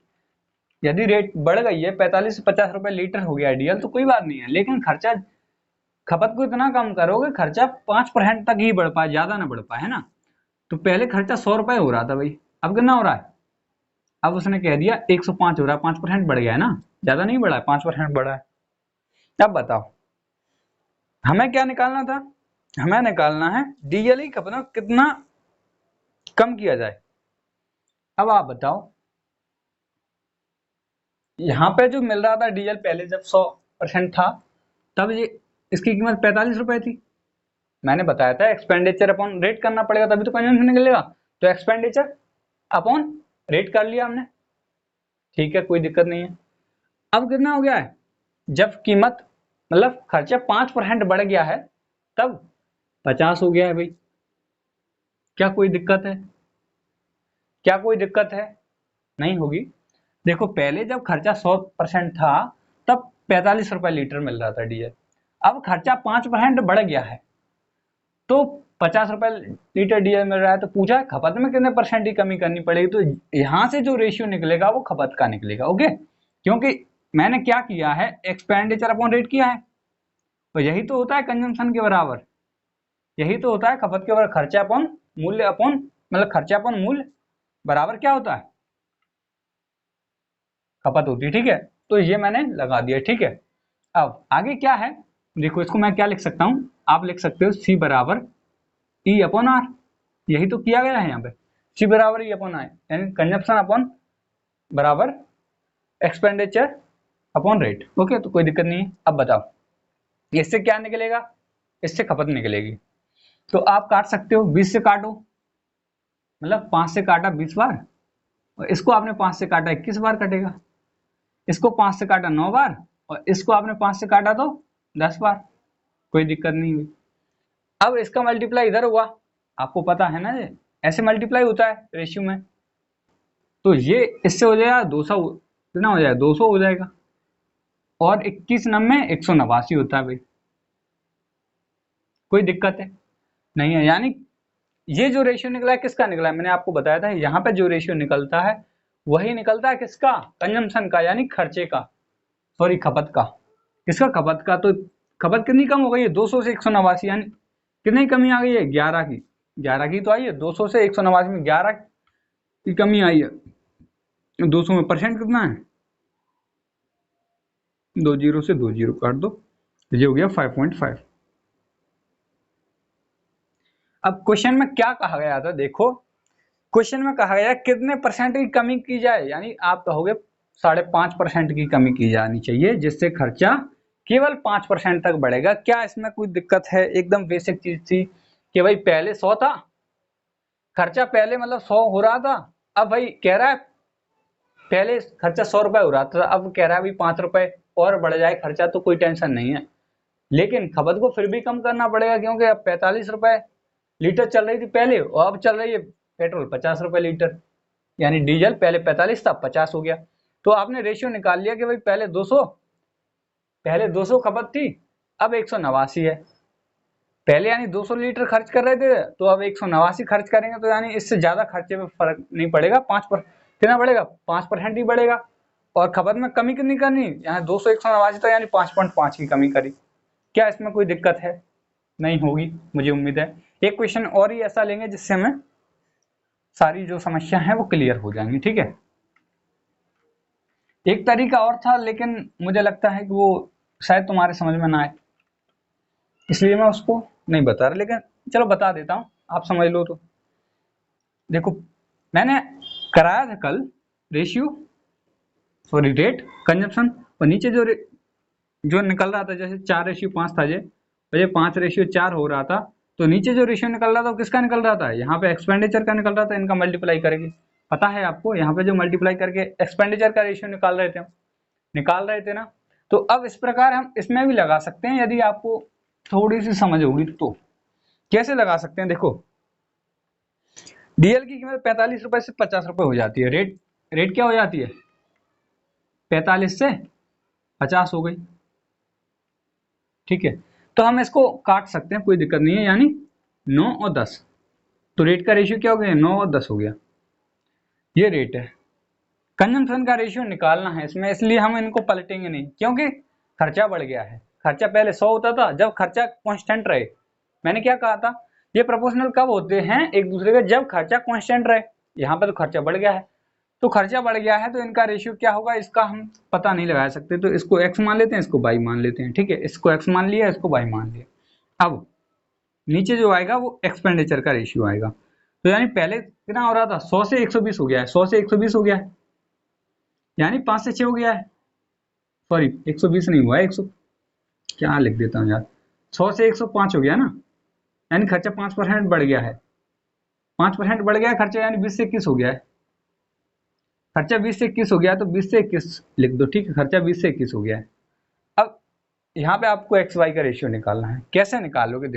यदि रेट बढ़ गई है 45 से 50 रुपए लीटर हो गया डीजल तो कोई बात नहीं है, लेकिन खर्चा खपत को इतना कम करोगे खर्चा 5% तक ही बढ़ पाए, ज्यादा ना बढ़ पाए, है ना। तो पहले खर्चा 100 रुपए हो रहा था भाई, अब कितना हो रहा है, अब उसने कह दिया 105 हो रहा है, 5% बढ़ गया है ना, ज्यादा नहीं बढ़ा है, 5% बढ़ा है। अब बताओ हमें क्या निकालना था, हमें निकालना है डीजल की खपत कितना कम किया जाए। अब आप बताओ यहाँ पे जो मिल रहा था डीजल पहले जब 100% था तब ये इसकी कीमत 45 रुपए थी। मैंने बताया था एक्सपेंडिचर अपॉन रेट करना पड़ेगा तभी तो कंजम्पशन निकलेगा, तो एक्सपेंडिचर अपॉन रेट कर लिया हमने। ठीक है, कोई दिक्कत नहीं है। अब कितना हो गया है, जब कीमत मतलब खर्चा 5% बढ़ गया है तब 50 हो गया है भाई। क्या कोई दिक्कत है, क्या कोई दिक्कत है, नहीं होगी। देखो पहले जब खर्चा 100% था तब 45 रुपए लीटर मिल रहा था डीजल, अब खर्चा 5% बढ़ गया है तो 50 रुपए लीटर डीजल मिल रहा है, तो पूछा खपत में कितने परसेंट की कमी करनी पड़ेगी, तो यहां से जो रेशियो निकलेगा वो खपत का निकलेगा। ओके, क्योंकि मैंने क्या किया है, एक्सपेंडिचर अपॉन रेट किया है, तो यही तो होता है कंजम्पशन के बराबर, यही तो होता है खपत के बराबर, खर्चा अपॉन मूल्य अपॉन मतलब खर्चा अपॉन मूल्य बराबर क्या होता है, खपत होती है। ठीक है, तो ये मैंने लगा दिया। ठीक है, अब आगे क्या है, देखो इसको मैं क्या लिख सकता हूं, आप लिख सकते हो सी बराबर ई अपॉन आर, यही तो किया गया है यहाँ पे, सी बराबर ई अपॉन आर, यानी कंजप्शन अपॉन बराबर एक्सपेंडिचर अपॉन रेट। ओके, तो कोई दिक्कत नहीं है। अब बताओ इससे क्या निकलेगा, इससे खपत निकलेगी, तो आप काट सकते हो, 20 से काटो, मतलब 5 से काटा 20 बार, और इसको आपने 5 से काटा 21 बार कटेगा, इसको 5 से काटा 9 बार, और इसको आपने 5 से काटा तो 10 बार, कोई दिक्कत नहीं हुई। अब इसका मल्टीप्लाई इधर हुआ, आपको पता है ना ये ऐसे मल्टीप्लाई होता है रेशियो में, तो ये इससे हो जाएगा 200 कितना हो जाएगा, 200 हो जाएगा। और 21 नब्बे 189 होता है भाई। कोई दिक्कत है नहीं है। यानी ये जो रेशियो निकला है किसका निकला है, मैंने आपको बताया था यहाँ पे जो रेशियो निकलता है वही निकलता है किसका, कंजम्पशन का, यानी खर्चे का, सॉरी खपत का। किसका, खपत का। तो खपत कितनी कम हो गई है, 200 से 189, यानी कितनी कमी आ गई है, 11 की। 11 की तो आई है, 200 से 189 में 11 की कमी आई है। 200 में परसेंट कितना है, 2 जीरो से 2 जीरो काट दो, ये हो गया 5.5। अब क्वेश्चन में क्या कहा गया था, देखो क्वेश्चन में कहा गया कितने परसेंट की कमी की जाए, यानी आप कहोगे 5.5% की कमी की जानी चाहिए, जिससे खर्चा केवल 5% तक बढ़ेगा। क्या इसमें कोई दिक्कत है, एकदम बेसिक चीज थी कि भाई पहले 100 था खर्चा, पहले मतलब 100 हो रहा था, अब भाई कह रहा है पहले खर्चा 100 रुपए हो रहा था, अब कह रहा है भाई 5 रुपए और बढ़ जाए खर्चा तो कोई टेंशन नहीं है, लेकिन खपत को फिर भी कम करना पड़ेगा, क्योंकि अब 45 रुपए लीटर चल रही थी पहले और अब चल रही है पेट्रोल 50 रुपए लीटर, यानी डीजल पहले 45 था 50 हो गया। तो आपने रेशियो निकाल लिया कि भाई पहले 200 खपत थी, अब 189 है। पहले यानी 200 लीटर खर्च कर रहे थे, तो अब 189 खर्च करेंगे, तो यानी इससे ज्यादा खर्चे में फर्क नहीं पड़ेगा, 5% कितना बढ़ेगा, 5% ही बढ़ेगा। और खपत में कमी कितनी करनी, यहाँ 200 189 था यानी 5.5 की कमी करी। क्या इसमें कोई दिक्कत है, नहीं होगी मुझे उम्मीद है। एक क्वेश्चन और ही ऐसा लेंगे जिससे हमें सारी जो समस्या है वो क्लियर हो जाएंगी, ठीक है। एक तरीका और था, लेकिन मुझे लगता है कि वो शायद तुम्हारे समझ में ना आए, इसलिए मैं उसको नहीं बता रहा, लेकिन चलो बता देता हूँ, आप समझ लो। तो देखो मैंने कराया था कल रेशियो, सॉरी रेट कंजप्शन, और नीचे जो निकल रहा था, जैसे 4:5 था, ये 5:4 हो रहा था, तो नीचे जो रेशियो निकल रहा था वो किसका निकल रहा था, यहाँ पे एक्सपेंडिचर का निकल रहा था, इनका मल्टीप्लाई करेंगे। पता है आपको, यहाँ पे जो मल्टीप्लाई करके एक्सपेंडिचर का रेशियो निकाल रहे थे ना। तो अब इस प्रकार हम इसमें भी लगा सकते हैं, यदि आपको थोड़ी सी समझ होगी तो। कैसे लगा सकते हैं, देखो डीएल की कीमत 45 रुपए से 50 रुपए हो जाती है, रेट क्या हो जाती है, 45 से 50 हो गई, ठीक है। तो हम इसको काट सकते हैं, कोई दिक्कत नहीं है, यानी 9 और 10, तो रेट का रेशियो क्या हो गया, 9 और 10 हो गया, ये रेट है। कंजम्पशन का रेशियो निकालना है इसमें, इसलिए हम इनको पलटेंगे नहीं, क्योंकि खर्चा बढ़ गया है। खर्चा पहले 100 होता था, जब खर्चा कांस्टेंट रहे, मैंने क्या कहा था, ये प्रोपोर्शनल कब होते हैं एक दूसरे के, जब खर्चा कांस्टेंट रहे। यहाँ पे तो खर्चा बढ़ गया है, तो खर्चा बढ़ गया है तो इनका रेशियो क्या होगा, इसका हम पता नहीं लगा सकते, तो इसको x मान लेते हैं, इसको y मान लेते हैं, ठीक है। इसको x मान लिया, इसको y मान लिया। अब नीचे जो आएगा वो एक्सपेंडिचर का रेशियो आएगा, तो यानी पहले कितना हो रहा था, 100 से 120 हो गया है, 100 से 120 हो गया है, यानी 5 से 6 हो गया है, सॉरी 120 नहीं हुआ है, 100 क्या लिख देता हूँ यार, 100 से 105 हो गया ना, यानी खर्चा 5% बढ़ गया है, 5% बढ़ गया है खर्चा, यानी 20 से 21 हो गया है। खर्चा 20 से 21 हो गया है, तो 20 से 21 लिख दो, ठीक है, खर्चा 20 से 21 हो गया है। अब यहाँ पे आपको एक्स वाई का रेशियो निकालना है, कैसे निकालोगे,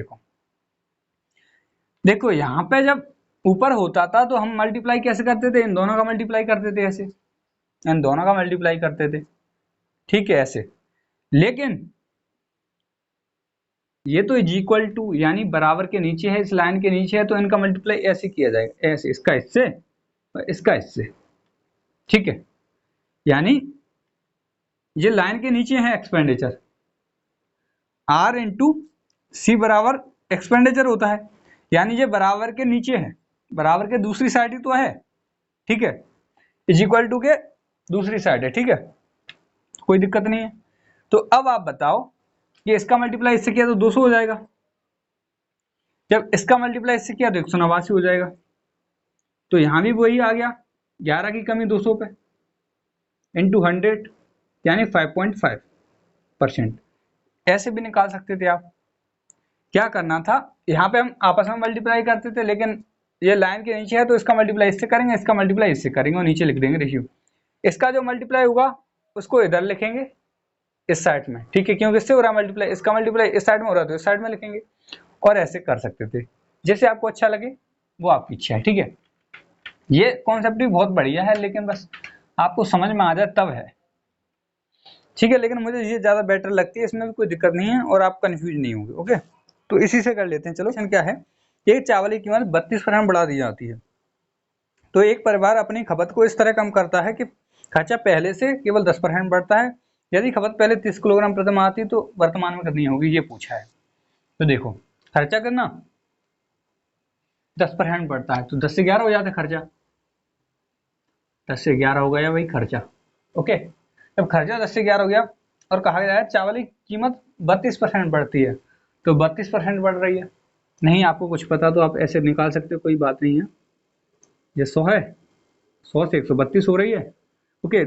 देखो यहाँ पे जब ऊपर होता था तो हम मल्टीप्लाई कैसे करते थे, इन दोनों का मल्टीप्लाई करते थे, ऐसे इन दोनों का मल्टीप्लाई करते थे, ठीक है ऐसे। लेकिन ये तो इज इक्वल टू, यानी बराबर के नीचे है, इस लाइन के नीचे है, तो इनका मल्टीप्लाई ऐसे किया जाएगा, ऐसे, इसका इससे और इसका इससे, ठीक है। यानी ये लाइन के नीचे है एक्सपेंडिचर, आर इंटू सी बराबर एक्सपेंडिचर होता है, यानी ये बराबर के नीचे है, बराबर के दूसरी साइड ही तो है, ठीक है, इज इक्वल टू के दूसरी साइड है, ठीक है, कोई दिक्कत नहीं है। तो अब आप बताओ कि इसका मल्टीप्लाई इससे किया तो 200 हो जाएगा, जब इसका मल्टीप्लाई इससे किया तो 189 हो जाएगा, तो यहां भी वही आ गया, 11 की कमी 200 पे इंटू 100, यानी 5.5%। ऐसे भी निकाल सकते थे आप। क्या करना था, यहाँ पे हम आपस में मल्टीप्लाई करते थे, लेकिन ये लाइन के नीचे है तो इसका मल्टीप्लाई इससे करेंगे, इसका मल्टीप्लाई इससे करेंगे, और नीचे लिख देंगे रेशियो। इसका जो मल्टीप्लाई होगा उसको इधर लिखेंगे इस साइड में, ठीक है, क्योंकि इससे हो रहा है मल्टीप्लाई, इसका मल्टीप्लाई इस साइड में हो रहा है तो इस साइड में लिखेंगे, और ऐसे कर सकते थे, जैसे आपको अच्छा लगे वो आपकी इच्छा है, ठीक है। ये कॉन्सेप्ट भी बहुत बढ़िया है, लेकिन बस आपको समझ में आ जाए तब है, ठीक है। लेकिन मुझे ये ज़्यादा बेटर लगती है, इसमें भी कोई दिक्कत नहीं है और आप कंफ्यूज नहीं होंगे। ओके, तो इसी से कर लेते हैं। चलो, क्या है, एक चावल की कीमत 32% बढ़ा दी जाती है। तो एक परिवार अपनी खपत को इस तरह कम करता है कि खर्चा पहले से केवल 10% बढ़ता है। यदि खपत पहले 30 किलोग्राम प्रति माह थी तो वर्तमान में कितनी होगी, ये पूछा है। तो देखो, खर्चा करना 10% बढ़ता है तो 10 से 11 हो जाता है खर्चा। 10 से 11 हो गया भाई खर्चा। ओके, जब खर्चा 10 से 11 हो गया और कहा गया है चावल की कीमत 32% बढ़ती है, तो 32% बढ़ रही है। नहीं आपको कुछ पता तो आप ऐसे निकाल सकते हो, कोई बात नहीं है। ये 100 है, 100 से 132 हो रही है। ओके,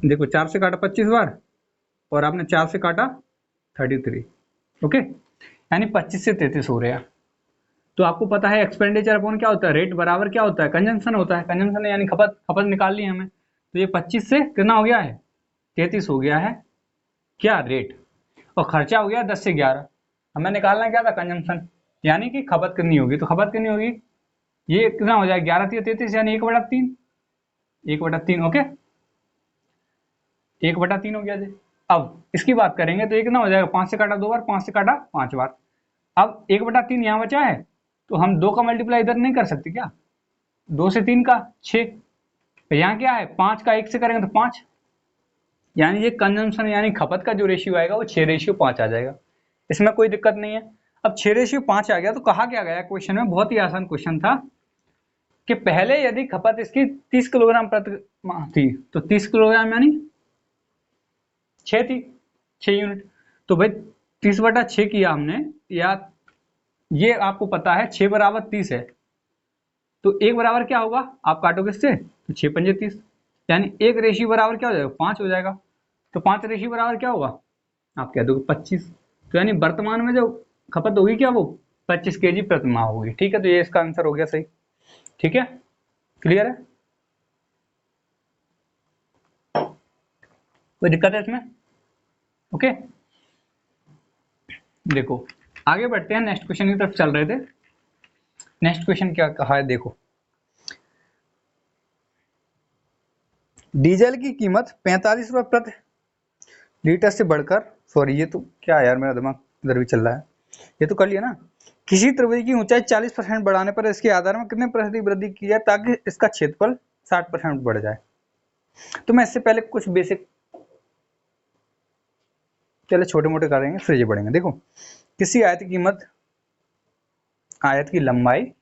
देखो 4 से काटा 25 बार और आपने 4 से काटा 33। ओके, यानी 25 से 33 हो रहा है। तो आपको पता है एक्सपेंडिचर अपॉन क्या होता है, रेट बराबर क्या होता है, कंजम्पशन होता है। कंजम्पशन यानी खपत, खपत निकाल ली हमें। तो ये 25 से कितना हो गया है, 33 हो गया है क्या, रेट। और खर्चा हो गया 10 से 11। हमें निकालना क्या था, कंजम्पशन, यानी कि खपत कितनी होगी। तो खपत कितनी होगी, ये कितना हो जाएगा, 11 33 यानी 1/3। 1/3। ओके, 1/3 हो गया जी। अब इसकी बात करेंगे तो ये कितना हो जाएगा, 5 से काटा 2 बार, 5 से काटा 5 बार। अब 1/3 यहाँ बचा है, तो हम 2 का मल्टीप्लाई इधर नहीं कर सकते क्या, 2 से 3 का 6। तो यहाँ क्या है, 5 का 1 से करेंगे तो 5, यानी ये कंजम्पशन यानी खपत का जो रेशियो आएगा वो 6:5 आ जाएगा। इसमें कोई दिक्कत नहीं है। अब 6:5 आ गया तो कहा क्या गया क्वेश्चन में, बहुत ही आसान क्वेश्चन था कि पहले यदि खपत इसकी 30 किलोग्राम प्रति माह थी तो 30 किलोग्राम यानी 6 थी, 6 यूनिट। तो भाई 30/6 किया हमने, या ये आपको पता है 6 बराबर 30 है, तो 1 बराबर क्या होगा, आप काटोगे इससे तो 6 पंजे 30, यानी 1 रेशियो बराबर क्या हो जाएगा, 5 हो जाएगा। तो 5 रेशियो बराबर क्या होगा, आप कह दोगे 25। तो यानी वर्तमान में जो खपत होगी क्या, वो 25 केजी प्रति माह होगी। ठीक है, तो ये इसका आंसर हो गया सही। ठीक है, क्लियर है, कोई दिक्कत है इसमें। ओके, देखो आगे बढ़ते हैं, नेक्स्ट क्वेश्चन की तरफ चल रहे थे। नेक्स्ट क्वेश्चन क्या कहा है, देखो डीजल की कीमत 45 रुपये प्रति लीटर से बढ़कर, सॉरी ये तो क्या है यार, मेरा दिमाग इधर भी चल रहा है, ये तो कर लिया ना। किसी त्रिभुज की ऊंचाई 40% बढ़ाने पर इसके आधार में कितने प्रतिशत वृद्धि की जाए ताकि इसका क्षेत्रफल 60% बढ़ जाए। तो मैं इससे पहले कुछ बेसिक, चलो छोटे मोटे करेंगे फिर ये बढ़ेंगे। देखो, किसी आयत की कीमत, आयत की लंबाई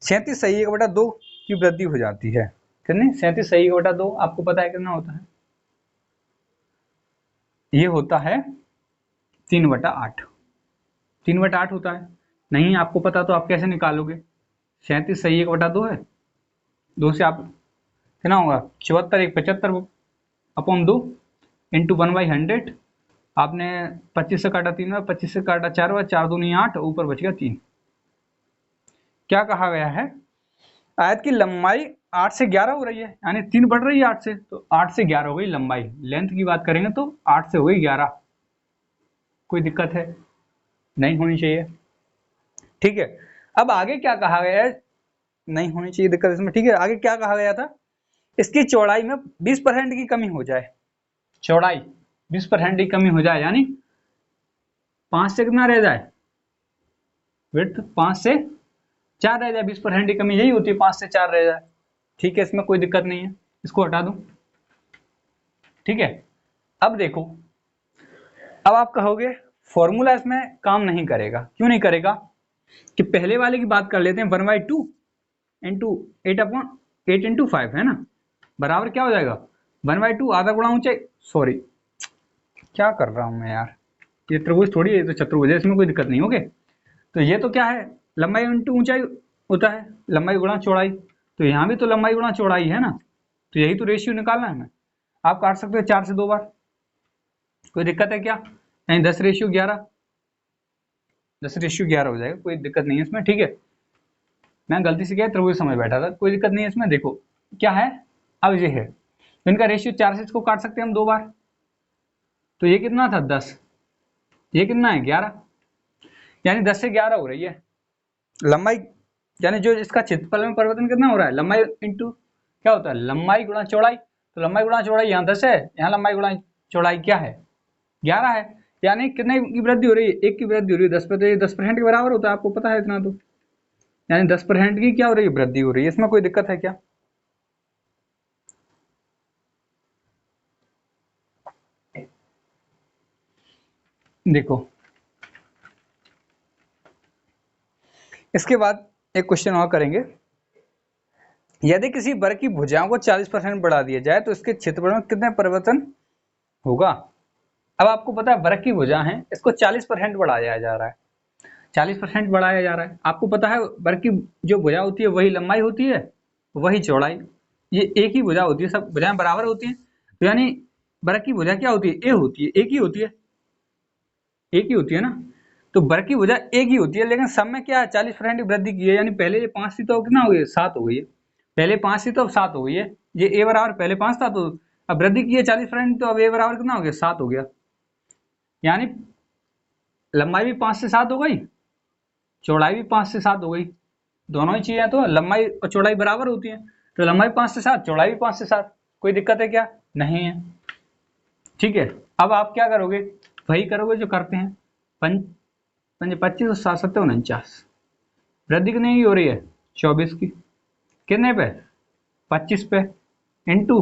37 1/2 की वृद्धि हो जाती है। कितनी, 37 1/2, आपको पता है कितना होता है, ये होता है 3/8। 3/8 होता है। नहीं आपको पता तो आप कैसे निकालोगे, 37 सही 1/2 है, 2 से आप कितना होगा, 74 1 75 अपॉन 2 इंटू 1/100। आपने 25 से काटा 3 बार, 25 से काटा 4 बार, 4 दूनी 8, ऊपर बच गया 3। क्या कहा गया है, आयत की लंबाई 8 से 11 हो रही है, यानी 3 बढ़ रही है 8 से, तो 8 से 11 हो गई लंबाई। लेंथ की बात करेंगे तो 8 से हो गई 11। कोई दिक्कत है, नहीं होनी चाहिए। ठीक है, अब आगे क्या कहा गया है, नहीं होनी चाहिए दिक्कत इसमें। ठीक है, आगे क्या कहा गया था, इसकी चौड़ाई में 20% की कमी हो जाए। चौड़ाई 20% की कमी हो जाए, यानी 5 से कितना रह जाए, विड्थ 5 से 4 रह जाए। 20% की कमी यही होती है, 5 से 4 रह जाए। ठीक है, इसमें कोई दिक्कत नहीं है, इसको हटा दूं। ठीक है, अब देखो, अब आप कहोगे फॉर्मूला इसमें काम नहीं करेगा, क्यों नहीं करेगा, कि पहले वाले की बात कर लेते हैं, 1/2 इंटू 8/8 है ना, बराबर क्या हो जाएगा, 1/2 आधा गुणा ऊंचाई, सॉरी क्या कर रहा हूं मैं यार, ये त्रिभुज थोड़ी है, ये तो चतुर्भुज है, इसमें कोई दिक्कत नहीं। ओके, तो ये तो क्या है, लंबाई इंटू ऊंचाई होता है, लंबाई गुणा चौड़ाई। तो यहाँ भी तो लंबाई गुणा चौड़ाई है ना, तो यही तो रेशियो निकालना है हमें। आप काट सकते हो 4 से 2 बार, कोई दिक्कत है क्या, यानी 10:11, 10:11 हो जाएगा, कोई दिक्कत नहीं है इसमें। ठीक है, मैं गलती से क्या त्रिभुज समझ बैठा था, कोई दिक्कत नहीं है इसमें। देखो क्या है, अब ये है, तो इनका रेशियो 4 से इसको काट सकते हैं हम 2 बार, तो ये कितना था 10, ये कितना है 11, यानी 10 से 11 हो रही है लंबाई, यानी जो इसका क्षेत्रफल में परिवर्तन कितना हो रहा है, लंबाई इंटू क्या होता है, लंबाई गुणा चौड़ाई। तो लंबाई गुणा चौड़ाई यहाँ 10 है, यहाँ लंबाई गुणा चौड़ाई क्या है, 11 है। यानी कितने की वृद्धि हो रही है, 1 की वृद्धि हो रही है 10 पे, तो ये 10% के बराबर होता है, आपको पता है इतना तो। यानी 10% की क्या हो रही है, वृद्धि हो रही है। इसमें कोई दिक्कत है क्या? देखो इसके बाद एक क्वेश्चन और करेंगे। यदि किसी वर्ग की भुजाओं को 40% बढ़ा दिया जाए तो इसके क्षेत्रफल में कितने परिवर्तन होगा। अब आपको पता है वर्ग की भुजा है, इसको 40% बढ़ाया जा रहा है, 40% बढ़ाया जा रहा है। आपको पता है वर्ग की जो भुजा होती है वही लंबाई होती है, वही चौड़ाई, ये एक ही भुजा होती है, सब भुजाएं बराबर होती हैं। तो यानी वर्ग की भुजा क्या होती है, ए होती है, एक ही होती है, एक ही होती है ना। तो वर्ग की भुजा एक ही होती है, लेकिन सब में क्या है, 40% की वृद्धि की है। यानी पहले ये 5 थी तो कितना हो गया, 7 हो गई है। पहले 5 थी तो अब 7 हो गई है। ये ए बराबर पहले 5 था, तो अब वृद्धि की है 40%, तो अब ए बराबर कितना हो गया, 7 हो गया। यानी लंबाई भी 5 से 7 हो गई, चौड़ाई भी 5 से 7 हो गई। दोनों ही चीजें तो लंबाई और चौड़ाई बराबर होती है, तो लंबाई 5 से 7, चौड़ाई भी 5 से 7। कोई दिक्कत है क्या? नहीं है। ठीक है, अब आप क्या करोगे, वही करोगे जो करते हैं। पंच 25 और 7 7 49, वृद्धि कितने की हो रही है, 24 की। कितने पे, 25 पे, इंटू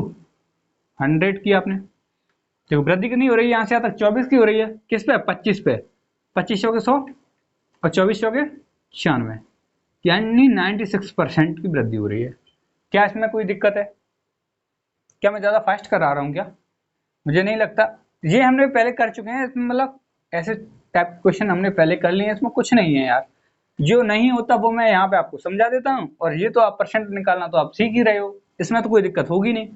100 की आपने। देखो वृद्धि कितनी हो रही है, यहाँ से यहाँ तक 24 की हो रही है, किस पे, 25 पे। 25 के 100 और 24 के 96, यानी 96% की वृद्धि हो रही है। क्या इसमें कोई दिक्कत है? क्या मैं ज्यादा फास्ट करा रहा हूँ क्या? मुझे नहीं लगता। ये हमने पहले कर चुके हैं, इसमें मतलब ऐसे टाइप क्वेश्चन हमने पहले कर लिए हैं, इसमें कुछ नहीं है यार। जो नहीं होता वो मैं यहाँ पे आपको समझा देता हूँ, और ये तो आप परसेंट निकालना तो आप सीख ही रहे हो, इसमें तो कोई दिक्कत होगी नहीं।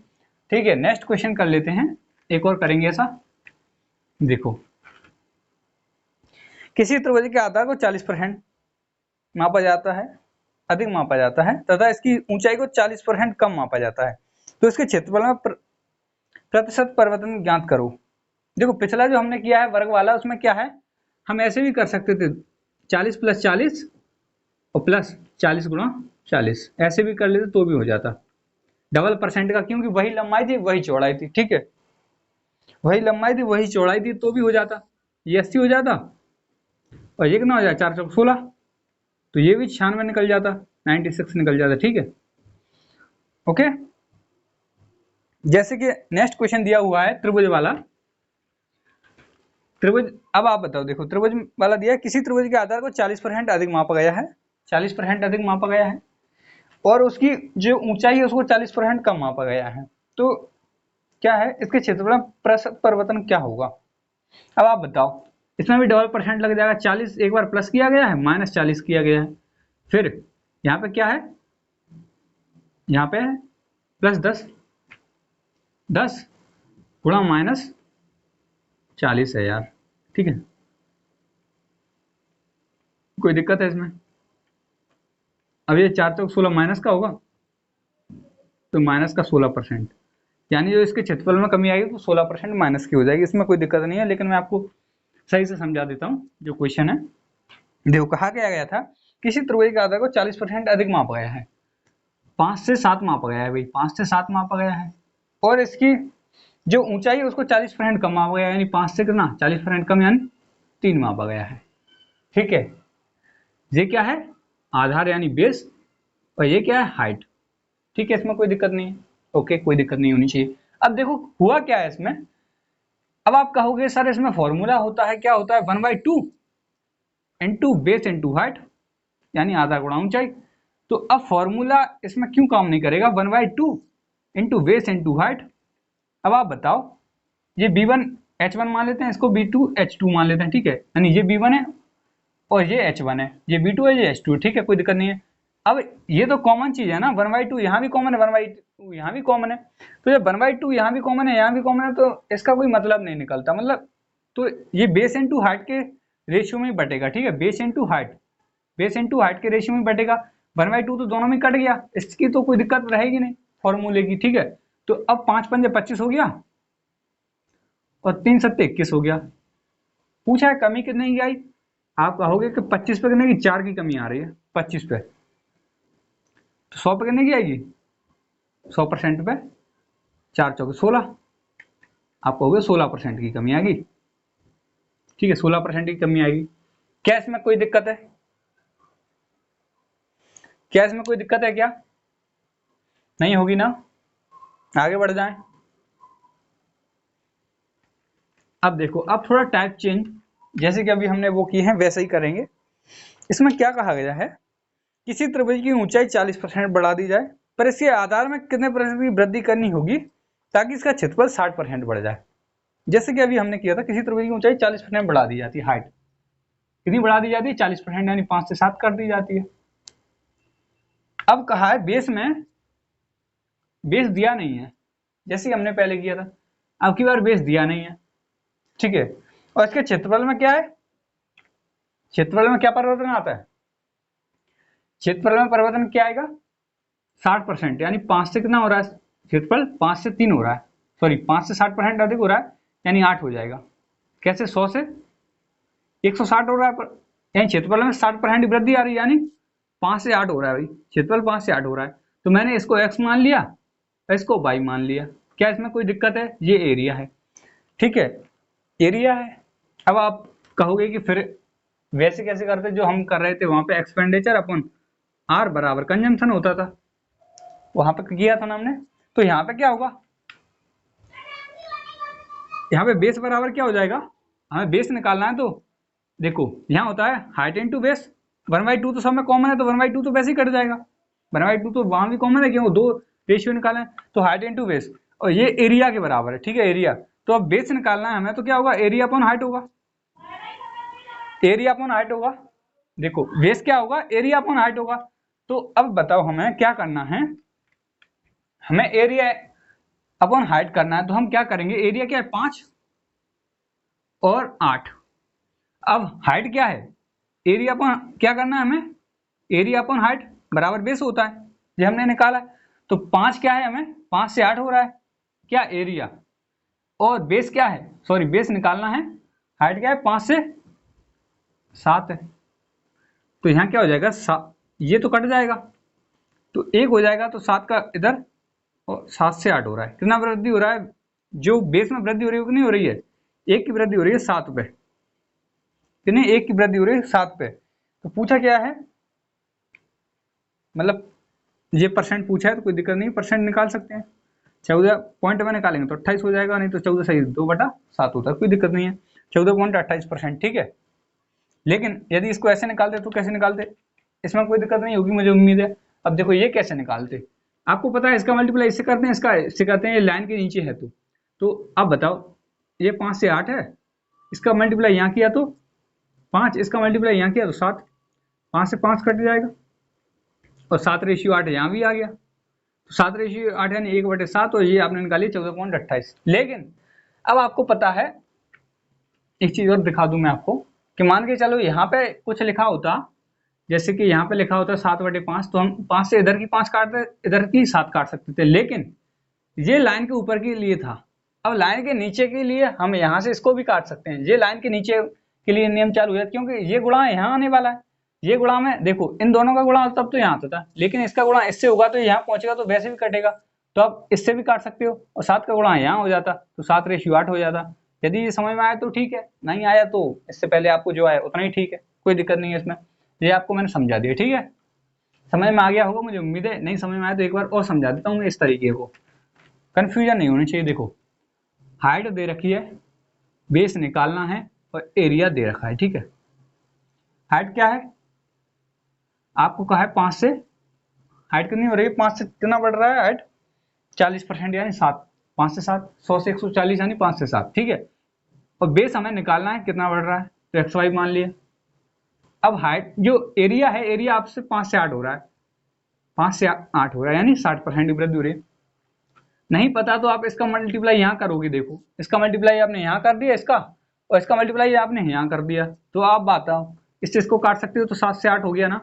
ठीक है, नेक्स्ट क्वेश्चन कर लेते हैं, एक और करेंगे ऐसा। देखो किसी त्रिभुज के आधार को 40% मापा जाता है, अधिक मापा जाता है, तथा इसकी ऊंचाई को 40% कम मापा जाता है, तो इसके क्षेत्रफल में प्रतिशत परिवर्तन ज्ञात करो। देखो पिछला जो हमने किया है वर्ग वाला, उसमें क्या है, हम ऐसे भी कर सकते थे, 40 + 40 और प्लस 40 × 40, ऐसे भी कर लेते तो भी हो जाता। डबल परसेंट का, क्योंकि वही लंबाई थी वही चौड़ाई थी। ठीक है, वही लंबाई थी वही चौड़ाई थी, तो भी हो जाता। ये 80 हो जाता, और ये कितना हो जाए, 4 × 16, तो ये भी 96 निकल जाता, 96 निकल जाता। ठीक है, ओके। जैसे कि नेक्स्ट क्वेश्चन दिया हुआ है त्रिभुज वाला। त्रिभुज, अब आप बताओ, देखो त्रिभुज वाला दिया है, किसी त्रिभुज के आधार को 40% अधिक मापा गया है, 40% अधिक मापा गया है, और उसकी जो ऊंचाई है उसको 40% कम मापा गया है। तो क्या है, इसके क्षेत्रफल में प्रतिशत परिवर्तन क्या होगा। अब आप बताओ, इसमें भी डबल परसेंट लग जाएगा। 40 एक बार प्लस किया गया है, -40 किया गया है, फिर यहाँ पे क्या है, यहाँ पे +10, 10 गुणा -40 है यार। ठीक है, कोई दिक्कत है इसमें? अब ये 4 × 16 माइनस का होगा, तो माइनस का 16%, यानी जो इसके क्षेत्रफल में कमी आएगी तो 16% माइनस की हो जाएगी। इसमें कोई दिक्कत नहीं है, लेकिन मैं आपको सही से समझा देता हूँ जो क्वेश्चन है। देखो कहा गया था, किसी त्रिभुज के आधार को 40% अधिक मापा गया है, 5 से 7 मापा गया है भाई, 5 से 7 मापा गया है, और इसकी जो ऊंचाई है उसको 40% कम मापा गया है, यानी 5 से कितना, 40% कम, यानी 3 मापा गया है। ठीक है, ये क्या है, आधार यानी बेस, और ये क्या है, हाइट। ठीक है, इसमें कोई दिक्कत नहीं है, ओके, कोई दिक्कत नहीं होनी चाहिए। अब देखो हुआ क्या है इसमें, अब आप कहोगे सर इसमें फॉर्मूला होता है, क्या होता है, 1/2 इंटू बेस इंटू हाइट, यानी आधा गुणा ऊंचाई। तो अब फॉर्मूला इसमें क्यों काम नहीं करेगा, 1/2 इंटू बेस इंटू हाइट। अब आप बताओ, ये b1 h1 मान लेते हैं, इसको b2 h2 मान लेते हैं। ठीक है, यानी ये b1 है और ये h1 है, ये b2 है, ये h2 है। ठीक है, कोई दिक्कत नहीं है। अब ये तो कॉमन चीज है ना, 1/2 यहाँ भी कॉमन है, 1/2 यहाँ भी कॉमन है, तो जब 1/2 यहाँ भी कॉमन है, यहाँ भी कॉमन है, तो इसका कोई मतलब नहीं निकलता, मतलब तो ये बेस इंटू हाइट के रेशियो में बटेगा। ठीक है, base into height, base into height के रेशियो में बटेगा। 1/2 तो दोनों में कट गया, इसकी तो कोई दिक्कत रहेगी नहीं फॉर्मूले की। ठीक है, तो अब 5 × 5 = 25 हो गया, और 3 × 7 = 21 हो गया। पूछा है कमी कितने की आई, आप कहोगे कि 25 पे कितने की, 4 की कमी आ रही है 25 पे, तो 100 पे कितने की आएगी, 100% पे 4 चौके 16, आपको हो गया 16% की कमी आएगी। ठीक है, 16% की कमी आएगी। क्या इसमें कोई दिक्कत है? क्या इसमें कोई दिक्कत है क्या? नहीं होगी ना? आगे बढ़ जाएं। अब देखो, अब थोड़ा टाइप चेंज, जैसे कि अभी हमने वो किए हैं वैसे ही करेंगे। इसमें क्या कहा गया है, किसी त्रिभुज की ऊंचाई 40% बढ़ा दी जाए, पर इसके आधार में कितने प्रतिशत की वृद्धि करनी होगी ताकि इसका क्षेत्रफल 60% बढ़ जाए। जैसे कि अभी हमने किया था, किसी त्रिभुज की ऊंचाई 40% बढ़ा दी जाती है, हाइट कितनी बढ़ा दी जाती है? 40%, यानी 5 से 7 कर दी जाती है। अब कहा है बेस में, बेस दिया नहीं है, जैसे हमने पहले किया था। अब की बार बेस दिया नहीं है, ठीक है। और इसके क्षेत्रफल में क्या है, क्षेत्रफल में क्या परिवर्तन आता है? क्षेत्रफल में परिवर्तन क्या आएगा? 60%, यानी 5 से कितना हो रहा है क्षेत्रफल? 5 से 3 हो रहा है, सॉरी 5 से 60% अधिक हो रहा है, यानी 8 हो जाएगा। कैसे? 100 से 160 हो रहा है, पर यानी क्षेत्रफल में 60% वृद्धि आ रही है, यानी 5 से 8 हो रहा है भाई, क्षेत्रफल 5 से 8 हो रहा है। तो मैंने इसको x मान लिया और इसको y मान लिया। क्या इसमें कोई दिक्कत है? ये एरिया है, ठीक है, एरिया है। अब आप कहोगे कि फिर वैसे कैसे करते, जो हम कर रहे थे वहां पे एक्सपेंडिचर अपन आर बराबर कंजम्पशन होता था, वहां पे किया था ना हमने। तो यहाँ पे क्या होगा, यहाँ पे बेस बराबर क्या हो जाएगा, हमें बेस निकालना है। तो देखो यहाँ होता है हाइट इंटू बेस, 1/2 तो सब में कॉमन है, तो 1/2 तो वैसे ही कट जाएगा, 1/2 तो वहां भी कॉमन है, क्यों? दो रेशियो निकाले, तो हाइट इंटू बेस, और ये एरिया के बराबर है, ठीक है, एरिया। तो अब बेस निकालना है हमें, तो क्या होगा, एरिया अपॉन हाइट होगा, एरिया अपॉन हाइट होगा। देखो बेस क्या होगा, एरिया अपॉन हाइट होगा। तो अब बताओ हमें क्या करना है, हमें एरिया अपॉन हाइट करना है। तो हम क्या करेंगे, एरिया क्या है 5 और 8, अब हाइट क्या है, एरिया अपॉन क्या करना है हमें, एरिया अपॉन हाइट बराबर बेस होता है, ये हमने निकाला। तो 5 क्या है, हमें 5 से 8 हो रहा है क्या, एरिया, और बेस क्या है, सॉरी बेस निकालना है, हाइट क्या है 5 से 7 है। तो यहाँ क्या हो जाएगा, ये तो कट जाएगा, तो 1 हो जाएगा, तो 7 का इधर, और 7 से 8 हो रहा है, कितना वृद्धि हो रहा है, जो बेस में वृद्धि हो रही है वो नहीं हो रही है, 1 की वृद्धि हो रही है 7 पे, कितने, 1 की वृद्धि हो रही है 7 पे। तो पूछा क्या है, मतलब ये परसेंट पूछा है तो कोई दिक्कत नहीं, परसेंट निकाल सकते हैं, 14 पॉइंट में निकालेंगे तो 28 हो जाएगा, नहीं तो 14 सही 2/7 होता है, कोई दिक्कत नहीं है, 14.28%, ठीक है। लेकिन यदि इसको ऐसे निकालते तो कैसे निकालते, इसमें कोई दिक्कत नहीं होगी मुझे उम्मीद है। अब देखो ये कैसे निकालते, आपको पता है इसका मल्टीप्लाई इससे करते हैं, इसका इससे करते हैं, ये लाइन के नीचे है। तो अब बताओ, ये 5 से 8 है, इसका मल्टीप्लाई यहाँ किया तो 5, इसका मल्टीप्लाई यहाँ किया तो 7, 5 से 5 कट जाएगा, और 7/8 यहाँ भी आ गया, तो 7/8 यानी 1/7, और ये आपने निकाली 14.28। लेकिन अब आपको पता है, एक चीज और दिखा दूं मैं आपको, कि मान के चलो यहाँ पे कुछ लिखा होता, जैसे कि यहाँ पे लिखा होता 7/5, तो हम 5 से इधर की 5 काटते, इधर की 7 काट सकते थे, लेकिन ये लाइन के ऊपर के लिए था। अब लाइन के नीचे के लिए हम यहाँ से इसको भी काट सकते हैं, ये लाइन के नीचे के लिए नियम चालू है, क्योंकि ये गुणा यहाँ आने वाला है, ये गुणा में देखो इन दोनों का गुणा तब तो यहाँ आता था, लेकिन इसका गुणा इससे होगा तो यहाँ पहुंचेगा, तो वैसे भी कटेगा, तो आप इससे भी काट सकते हो, और 7 का गुणा यहाँ हो जाता, तो 7/8 हो जाता। यदि ये समझ में आया तो ठीक है, नहीं आया तो इससे पहले आपको जो आया उतना ही ठीक है, कोई दिक्कत नहीं है इसमें, ये आपको मैंने समझा दिया, ठीक है, समझ में आ गया होगा मुझे उम्मीद है। नहीं समझ में आया तो एक बार और समझा देता हूँ मैं इस तरीके को, कंफ्यूजन नहीं होनी चाहिए। देखो हाइट दे रखी है, बेस निकालना है, और एरिया दे रखा है, ठीक है। हाइट क्या है, आपको कहा है 5 से, हाइट कितनी हो रही है, 5 से कितना बढ़ रहा है हाइट, 40%, यानी 7, 5 से 7, 100 से 140, यानी 5 से 7, ठीक है। और बेस हमें निकालना है कितना बढ़ रहा है, तो XY मान लिया। अब हाइट जो एरिया है, एरिया आपसे 5 से 8 हो रहा है, 5 से 8 हो रहा है, यानी 60% की वृद्धि हो रही है। नहीं पता तो आप इसका मल्टीप्लाई यहाँ करोगे, देखो इसका मल्टीप्लाई आपने यहाँ कर दिया इसका, और इसका मल्टीप्लाई आपने यहाँ कर दिया, तो आप बताओ इससे इसको काट सकते हो, तो 7 से 8 हो गया ना,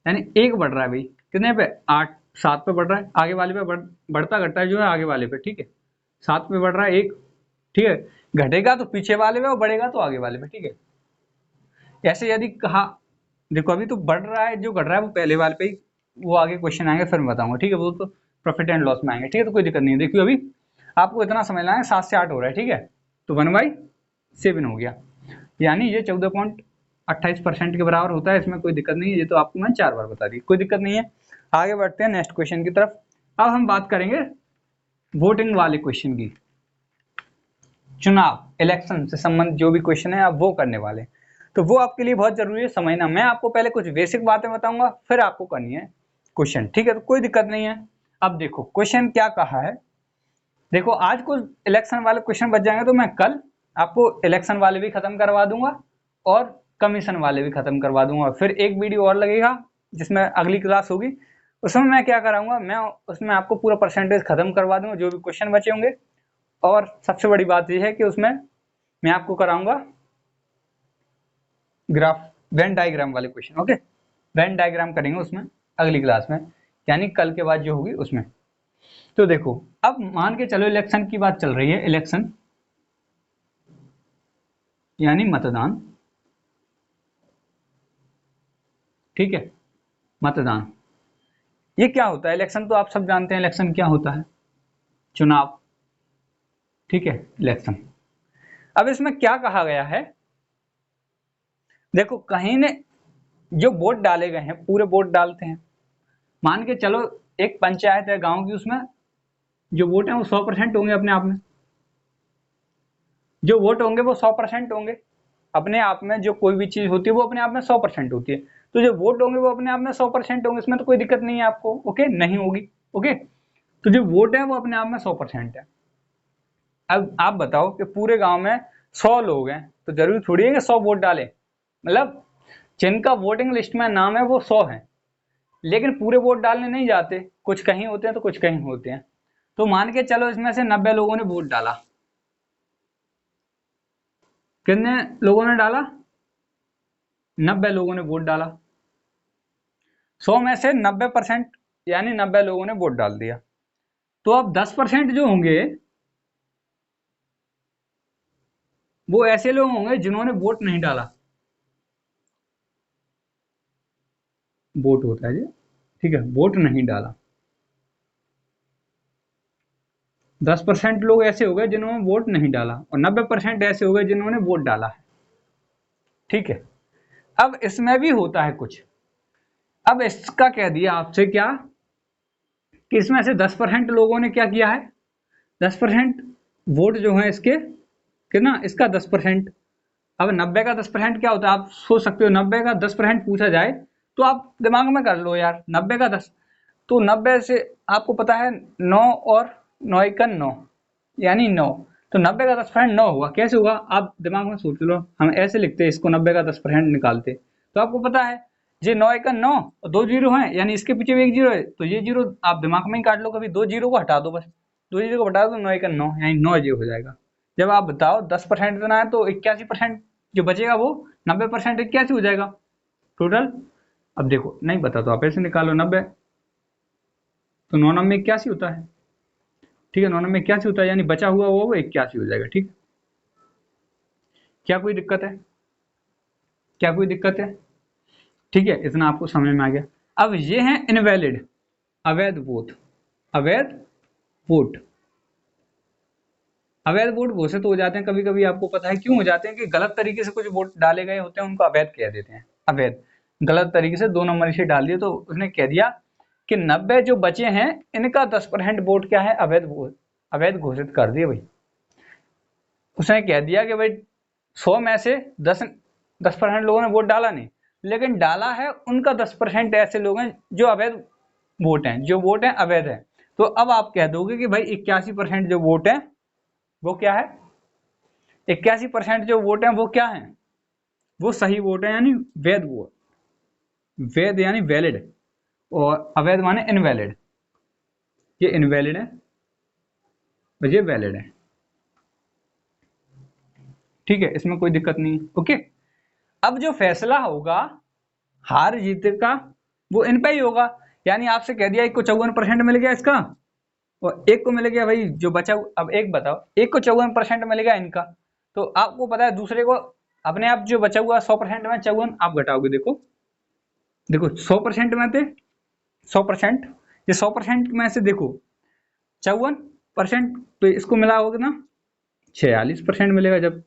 यानी 1 बढ़ रहा है भाई, कितने पे, 8, 7 पे बढ़ रहा है, आगे वाले पे बढ़ता घटता है जो है आगे वाले पे, ठीक है, 7 पे बढ़ रहा है 1, ठीक है, घटेगा तो पीछे वाले पे और बढ़ेगा तो आगे वाले पे, ठीक है। ऐसे यदि कहा, देखो अभी तो बढ़ रहा है, जो घट रहा है वो पहले वाले पे ही, वो आगे क्वेश्चन आएंगे फिर मैं बताऊंगा, ठीक है, वो तो प्रॉफिट एंड लॉस में आएंगे, ठीक है। तो कोई दिक्कत नहीं है। देखिए अभी आपको इतना समझना है, 7 से 8 हो रहा है, ठीक है। तो 1/7 हो गया, यानी ये 14.28% के बराबर होता है। इसमें कोई दिक्कत नहीं है, ये तो आपको मैंने 4 बार बता दी, कोई दिक्कत नहीं है। आगे बढ़ते हैं नेक्स्ट क्वेश्चन की तरफ। अब हम बात करेंगे वोटिंग वाले क्वेश्चन की। चुनाव, इलेक्शन से संबंधित जो भी क्वेश्चन है आप वो करने वाले, तो वो आपके लिए बहुत जरूरी है समझना। मैं आपको पहले कुछ बेसिक बातें बताऊंगा, फिर आपको करनी है क्वेश्चन, ठीक है। तो कोई दिक्कत नहीं है। अब देखो क्वेश्चन क्या कहा है। देखो आज कुछ इलेक्शन वाले क्वेश्चन बच जाएंगे, तो मैं कल आपको इलेक्शन वाले भी खत्म करवा दूंगा और कमीशन वाले भी खत्म करवा दूंगा। फिर एक वीडियो और लगेगा जिसमें अगली क्लास होगी, उसमें मैं क्या कराऊंगा, मैं उसमें आपको पूरा परसेंटेज खत्म करवा दूंगा जो भी क्वेश्चन बचे होंगे। और सबसे बड़ी बात यह है कि उसमें मैं आपको कराऊंगा ग्राफ, वेन डायग्राम वाले क्वेश्चन, ओके। वेन डायग्राम करेंगे उसमें अगली क्लास में, यानी कल के बाद जो होगी उसमें। तो देखो अब मान के चलो इलेक्शन की बात चल रही है, इलेक्शन यानी मतदान, ठीक है। मतदान ये क्या होता है, इलेक्शन तो आप सब जानते हैं इलेक्शन क्या होता है, चुनाव, ठीक है, इलेक्शन। अब इसमें क्या कहा गया है, देखो कहीं ने जो वोट डाले गए हैं पूरे वोट डालते हैं। मान के चलो एक पंचायत है गांव की, उसमें जो वोट है वो 100% होंगे अपने आप में, जो वोट होंगे वो 100% होंगे अपने आप में। जो कोई भी चीज होती है वो अपने आप में 100% होती है, तो जो वोट होंगे वो अपने आप में 100% होंगे, इसमें तो कोई दिक्कत नहीं है आपको, ओके, नहीं होगी, ओके। तो जो वोट है वो अपने आप में 100% है। अब आप बताओ कि पूरे गांव में 100 लोग हैं, तो जरूरी थोड़ी है कि 100 वोट डालें, मतलब जिनका वोटिंग लिस्ट में नाम है वो 100 है, लेकिन पूरे वोट डालने नहीं जाते, कुछ कहीं होते हैं तो कुछ कहीं होते हैं। तो मान के चलो इसमें से 90 लोगों ने वोट डाला, कितने लोगों ने डाला, 90 लोगों ने वोट डाला। 100 में से 90%, यानी 90 लोगों ने वोट डाल दिया। तो अब 10% जो होंगे वो ऐसे लोग होंगे जिन्होंने वोट नहीं डाला, वोट होता है ये, ठीक है, वोट नहीं डाला। 10% लोग ऐसे हो गए जिन्होंने वोट नहीं डाला और 90% ऐसे हो गए जिन्होंने वोट डाला है, ठीक है। अब इसमें भी होता है कुछ, अब इसका कह दिया आपसे क्या कि इसमें से 10% लोगों ने क्या किया है, 10% वोट जो है इसके कितना, इसका 10%। अब 90 का 10% क्या होता है, आप सोच सकते हो 90 का 10% पूछा जाए तो आप दिमाग में कर लो यार, 90 का 10, तो 90 से आपको पता है 9 और 9 का 9 यानी 9, तो 90 का 10% 9 होगा, कैसे होगा आप दिमाग में सोच लो। हम ऐसे लिखते हैं इसको, 90 का 10% निकालते, तो आपको पता है ये 9 का 9 और 2 जीरो है, यानी इसके पीछे भी एक जीरो है, तो ये जीरो आप दिमाग में ही काट लो, कभी 2 जीरो को हटा दो, बस 2 जीरो को हटा दो, 9 का 9 यानी 9 जीरो हो जाएगा। जब आप बताओ 10% इतना है तो 81% जो बचेगा वो 90% 81 हो जाएगा टोटल। अब देखो नहीं बता तो आप ऐसे निकालो 90, तो 9 9 में 81 होता है, ठीक है, 9 9 में 81 होता है, यानी बचा हुआ वो 81 हो जाएगा, ठीक। क्या कोई दिक्कत है, क्या कोई दिक्कत है, ठीक है, इतना आपको समझ में आ गया। अब ये है इनवैलिड, अवैध वोट, अवैध वोट, अवैध वोट घोषित हो जाते हैं कभी कभी, आपको पता है क्यों हो जाते हैं कि गलत तरीके से कुछ वोट डाले गए होते हैं, उनको अवैध कह देते हैं, अवैध, गलत तरीके से 2 नंबर से डाल दिए तो उसने कह दिया कि 90 जो बचे हैं इनका 10% वोट क्या है, अवैध वोट, अवैध घोषित कर दिए भाई। उसने कह दिया कि भाई 100 में से 10% लोगों ने वोट डाला नहीं, लेकिन डाला है उनका 10% ऐसे लोग हैं जो अवैध वोट हैं, जो वोट हैं अवैध है। तो अब आप कह दोगे कि भाई 81% जो वोट है वो क्या है, 81% जो वोट है वो क्या है, वो सही वोट है, यानी वैध वोट, वैध यानी वैलिड, और अवैध माने इनवैलिड, ये इनवैलिड है और ये वैलिड है, ठीक है, इसमें कोई दिक्कत नहीं है, ओके। अब जो फैसला होगा हार जीत का वो इन पे ही होगा, यानी आपसे कह दिया एक को 54% मिल गया इसका और एक को मिल गया भाई जो बचा। अब एक बताओ, एक को 54% मिलेगा इनका, तो आपको पता है दूसरे को अपने आप जो बचा हुआ 100% में 54 आप घटाओगे, देखो देखो 100% में थे 100%, ये 100% में से देखो 54%, तो इसको मिला होगा ना 46% मिलेगा जब,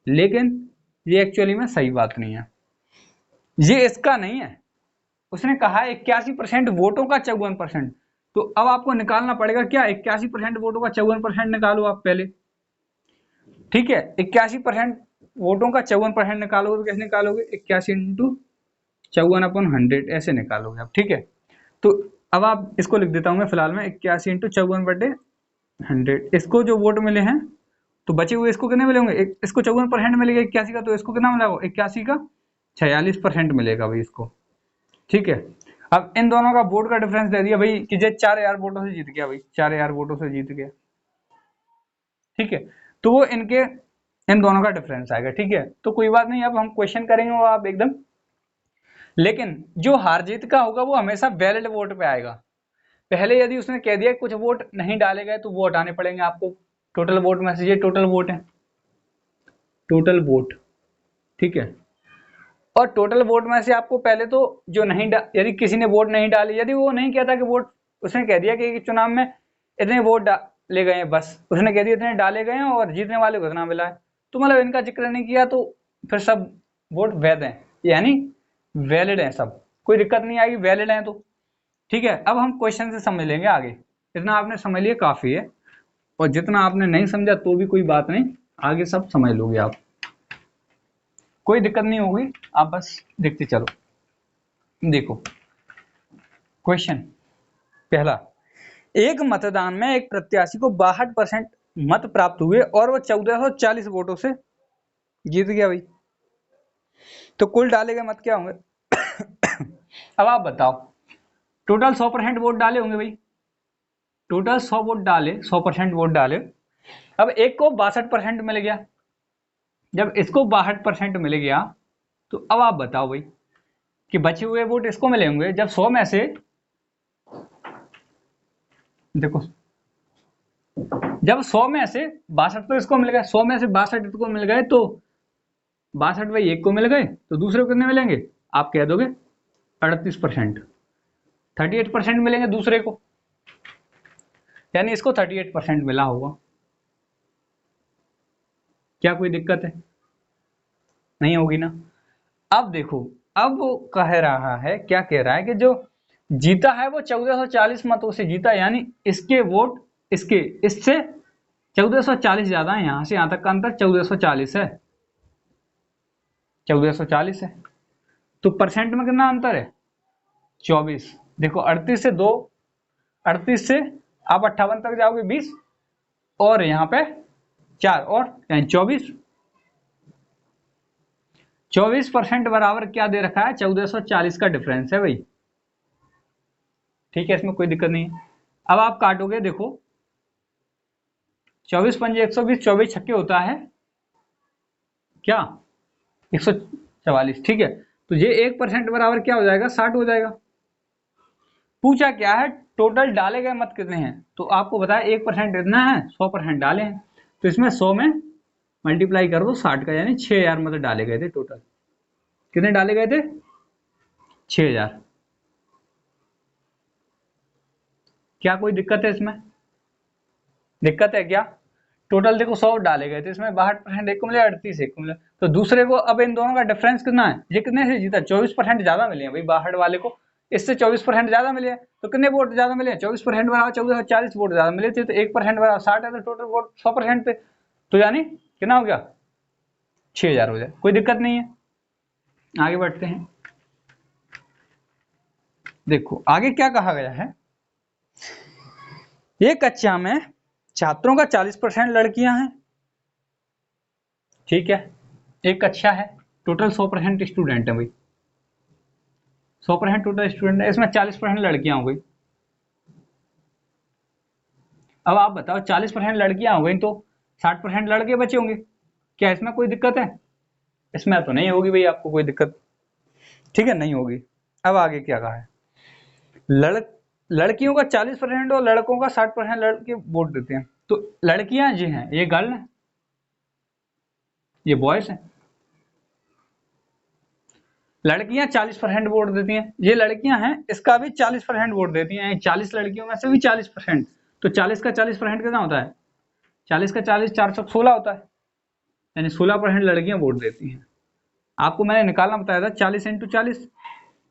लेकिन ये एक्चुअली में सही बात नहीं है, ये इसका नहीं है। उसने कहा 81% वोटों का 54%, तो अब आपको निकालना पड़ेगा क्या, 81% वोटों का 54% निकालो आप पहले, ठीक है। 81% वोटों का 54% निकालोगे तो कैसे निकालोगे, 81 इंटू 54/100 ऐसे निकालोगे आप, ठीक है। तो अब आप इसको लिख देता हूं मैं फिलहाल में 81 इंटू 54/100, इसको जो वोट मिले हैं तो बचे हुए इसको कितने मिलेंगे, इसको 54% मिलेगा 81 का, तो इसको कितना मिलेगा 81 का 46% मिलेगा भाई इसको, ठीक है। अब इन दोनों का वोट का डिफरेंस दे दिया भाई कि जे 4000 वोटों से जीत गया भाई, 4000 वोटों से जीत गया, ठीक है। तो वो इनके इन दोनों का डिफरेंस आएगा, ठीक है। तो कोई बात नहीं, अब हम क्वेश्चन करेंगे वो आप एकदम, लेकिन जो हार जीत का होगा वो हमेशा वैलिड वोट पे आएगा। पहले यदि उसने कह दिया कुछ वोट नहीं डाले गए तो वो हटाने पड़ेंगे आपको। टोटल वोट में से ये टोटल वोट है, टोटल वोट, ठीक है। और टोटल वोट में से आपको पहले तो जो नहीं यदि किसी ने वोट नहीं डाली, यदि वो नहीं कहता कि वोट, उसने कह दिया कि चुनाव में इतने वोट डाले गए हैं, बस उसने कह दिया इतने डाले गए हैं और जीतने वाले को इतना मिला है, तो मतलब इनका जिक्र नहीं किया, तो फिर सब वोट वैध हैं, यानी वैलिड हैं सब, कोई दिक्कत नहीं आएगी, वैलिड हैं तो, ठीक है। अब हम क्वेश्चन से समझ लेंगे आगे, इतना आपने समझ लिया काफी है, और जितना आपने नहीं समझा तो भी कोई बात नहीं, आगे सब समझ लोगे आप, कोई दिक्कत नहीं होगी, आप बस देखते चलो। देखो क्वेश्चन पहला, एक मतदान में एक प्रत्याशी को 62% मत प्राप्त हुए और वो 1440 वोटों से जीत गया भाई, तो कुल डाले गए मत क्या होंगे अब आप बताओ, टोटल 100% वोट डाले होंगे भाई, टोटल 100 वोट डाले, 100% वोट डाले, अब एक को 62% मिल गया, जब इसको 62% मिल गया तो अब आप बताओ भाई कि बचे हुए वोट इसको मिले होंगे, जब 100 में से, देखो जब 100 में से 62 तो इसको मिल गए, 100 में से 62 इसको मिल गए, तो 62 भाई एक को मिल गए, तो दूसरे को कितने मिलेंगे, आप कह दोगे 38%, 38% मिलेंगे दूसरे को, यानी इसको 38% मिला होगा। क्या कोई दिक्कत है, नहीं होगी ना। अब देखो, अब वो कह रहा है, क्या कह रहा है कि जो जीता है वो 1440 मतों से जीता, यानी इसके वोट इसके इससे 1440 ज्यादा है, यहां से यहां तक का अंतर 1440 है, 1440 है, तो परसेंट में कितना अंतर है 24, देखो 38 से 2, 38 से आप 58 तक जाओगे 20, और यहाँ पे 4 और यानी 24% बराबर क्या दे रखा है 1440 का डिफरेंस है भाई, ठीक है, इसमें कोई दिक्कत नहीं है। अब आप काटोगे, देखो 24 पंजे 120, 24 छक्के होता है क्या 144, ठीक है, तो ये 1% बराबर क्या हो जाएगा 60 हो जाएगा। पूछा क्या है, टोटल डाले गए मत कितने हैं, तो आपको बताया 1% इतना है, 100% डाले हैं, तो इसमें 100 में मल्टीप्लाई कर दो 60 का, यानी 6000 मत डाले गए थे, टोटल कितने डाले गए थे 6000। क्या कोई दिक्कत है इसमें, दिक्कत है क्या, टोटल देखो 100 डाले गए थे, इसमें 62% एक को मिले, 38 एक को मिले, तो दूसरे को अब इन दोनों का डिफरेंस कितना है, ये कितने से जीता 24% ज्यादा मिले हैं भाई, 62 वाले को इससे 24% ज्यादा मिले हैं, तो कितने वोट ज्यादा मिले 24% बराबर 1440 वोट ज्यादा मिले थे, तो 1% बराबर 60 है, तो टोटल वोट 100% थे, तो यानी कितना हो गया 6000 हो जाए, कोई दिक्कत नहीं है। आगे बढ़ते हैं, देखो आगे क्या कहा गया है, एक कक्षा में छात्रों का 40% लड़कियां हैं, ठीक है, एक कक्षा है, टोटल 100% स्टूडेंट है भाई, 100% टोटल स्टूडेंट है, इसमें 40% लड़कियां हो गई। अब आप बताओ 40% लड़कियां हो गई तो 60% लड़के बचे होंगे, क्या इसमें कोई दिक्कत है, इसमें तो नहीं होगी भाई, आपको कोई दिक्कत, ठीक है, नहीं होगी। अब आगे क्या कहा है, लड़कियों का 40% और लड़कों का 60% लड़के वोट देते हैं, तो लड़कियां जी हैं ये गर्ल हैं, ये बॉयज हैं, लड़कियां 40% वोट देती हैं, ये लड़कियां हैं इसका भी 40% वोट देती हैं, 40 लड़कियों में से भी 40%, तो 40 का 40% कितना होता है? 40 का 40 416 होता है, यानी 16% लड़कियां वोट देती हैं। आपको मैंने निकालना बताया था 40 इंटू 40,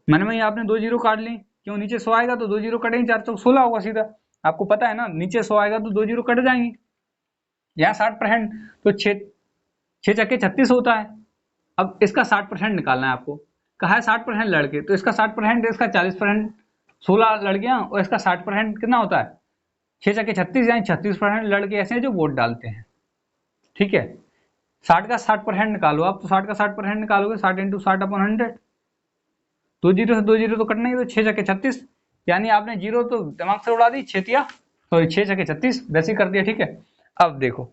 मैंने में आपने 2 जीरो काट ली, क्यों नीचे 100 आएगा तो 2 जीरो कटेंगे, 416 होगा सीधा, आपको पता है ना, नीचे 100 आएगा तो 2 जीरो कट जाएंगे। यहाँ 60%, तो 6 चक्के 36 होता है। अब इसका 60% निकालना है आपको, कहा है 60% लड़के, तो इसका 60%, इसका 40%, 16 लड़कियां, और इसका 60% कितना होता है? 6 चक्के 36, यानी 36% लड़के ऐसे हैं जो वोट डालते हैं। ठीक है, 60 का 60% निकालो आप, तो 60 का 60% निकालोगे, 60 इंटू 60/100, 2 जीरो से 2 जीरो तो कटना ही, तो 6 चक्के 36, यानी आपने जीरो तो दिमाग से उड़ा दी, 6 चक्के 36 वैसे ही कर दिया। ठीक है, अब देखो,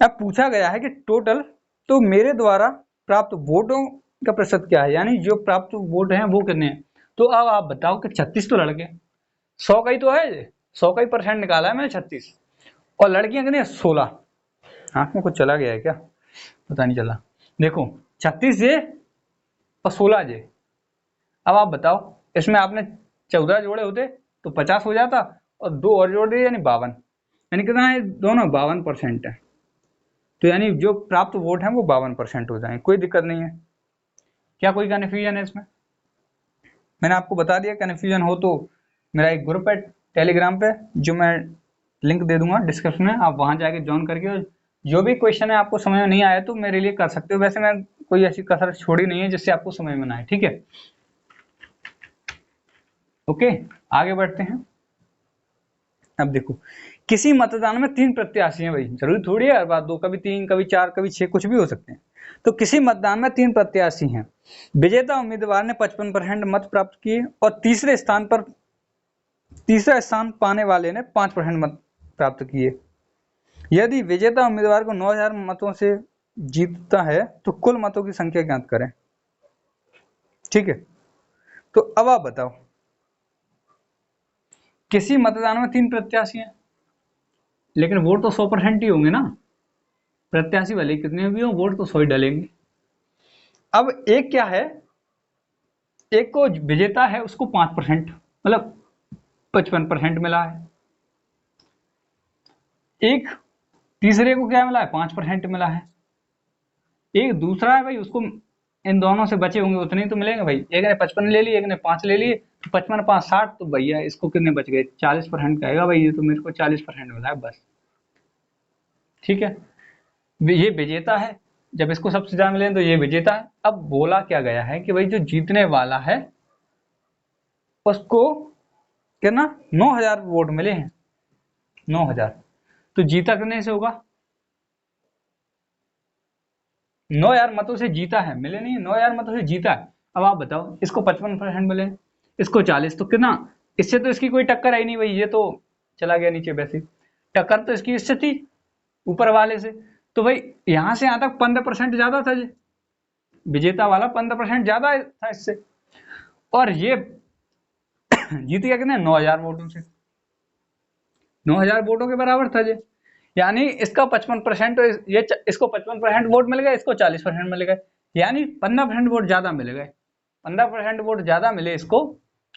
अब पूछा गया है कि टोटल, तो मेरे द्वारा प्राप्त वोटों का प्रतिशत क्या है, यानी जो प्राप्त वोट हैं वो कितने हैं। तो अब आप बताओ कि 36 तो लड़के, 100 का ही तो है, 100 का ही परसेंट निकाला है मैंने 36, और लड़कियां कितनी है? 16। आंख में कुछ चला गया है क्या, पता नहीं चला। देखो 36 जे और 16 जे, अब आप बताओ, इसमें आपने 14 जोड़े होते तो 50 हो जाता, और 2 और जोड़ दिए यानी 52, यानी कितना है दोनों? 52% है। तो यानी जो प्राप्त वोट है वो 52% हो जाए, कोई दिक्कत नहीं है। क्या कोई कन्फ्यूजन है इसमें? मैंने आपको बता दिया, कन्फ्यूजन हो तो मेरा एक ग्रुप है टेलीग्राम पे, जो मैं लिंक दे दूंगा डिस्क्रिप्शन में, आप वहां जाके ज्वाइन करके जो भी क्वेश्चन है आपको समझ में नहीं आया तो मेरे लिए कर सकते हो। वैसे मैं कोई ऐसी कसर छोड़ी नहीं है जिससे आपको समझ में ना आए। ठीक है, ओके, आगे बढ़ते हैं। अब देखो, किसी मतदान में 3 प्रत्याशी हैं, भाई जरूरी थोड़ी है हर बात 2, कभी 3, कभी 4, कभी 6, कुछ भी हो सकते हैं। तो किसी मतदान में 3 प्रत्याशी हैं, विजेता उम्मीदवार ने 55% मत प्राप्त किए, और तीसरा स्थान पाने वाले ने 5% मत प्राप्त किए। यदि विजेता उम्मीदवार को 9000 मतों से जीतता है तो कुल मतों की संख्या ज्ञात करें। ठीक है, तो अब आप बताओ, किसी मतदान में 3 प्रत्याशी हैं, लेकिन वोट तो 100% ही होंगे ना, प्रत्याशी भले कितने भी हो, वोट तो 100 ही डलेंगे। अब एक क्या है, एक को विजेता है उसको 5%, मतलब 55% मिला है, एक तीसरे को क्या मिला है? 5% मिला है, एक दूसरा है भाई, उसको इन दोनों से बचे होंगे उतने ही तो मिलेंगे भाई, एक ने 55 ले लिए, एक ने 5 ले लिए, तो 55 5 60, तो भैया इसको कितने बच गए? 40% कहेगा भाई, ये तो मेरे को 40% मिला है बस। ठीक है, ये विजेता है, जब इसको सबसे ज्यादा मिले तो ये विजेता है। अब बोला क्या गया है कि भाई जो जीतने वाला है उसको कितना? 9000 वोट मिले हैं, 9000, तो जीता कितने से होगा? 9000 मतों से जीता है, मिले नहीं, 9000 मतों से जीता है। अब आप बताओ, इसको 55% मिले, इसको 40, तो कितना? इससे तो इसकी कोई टक्कर आई नहीं भाई, ये तो चला गया नीचे वैसे, टक्कर तो इसकी इससे थी, ऊपर वाले से। तो भाई यहां से यहां तक 15% ज्यादा था, जी विजेता वाला 15% ज्यादा था इससे, और ये जीत गया कितने? 9000 वोटों से, 9000 वोटों के बराबर था जी, यानी इसका 55%, ये इसको 55% वोट मिल गए, इसको 40% मिल गए, यानी 15% वोट ज्यादा मिल गए, 15% वोट ज्यादा मिले इसको।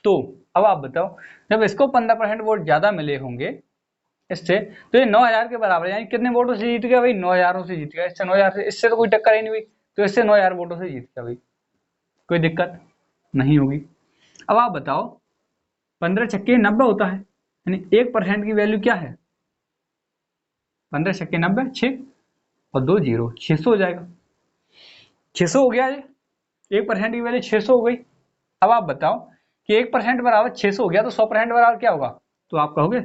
तो अब आप बताओ, जब इसको 15% वोट ज्यादा मिले होंगे इससे, तो ये 9000 के बराबर, यानी कितने वोटों से जीत गया भाई? 9000 से जीत गया, इससे 9000 से, इससे तो कोई टक्कर ही नहीं हुई, तो इससे 9000 वोटों से जीत गया भाई, कोई दिक्कत नहीं होगी। अब आप बताओ, 15 छक्के 90 होता है, यानी 1% की वैल्यू क्या है? 15 छक्के 90, 6 और 2 जीरो, 600 हो जाएगा, 600 हो गया ये, 1% की वैल्यू 600 हो गई। अब आप बताओ कि 1% बराबर 600 हो गया, तो 100% बराबर क्या होगा? तो आप कहोगे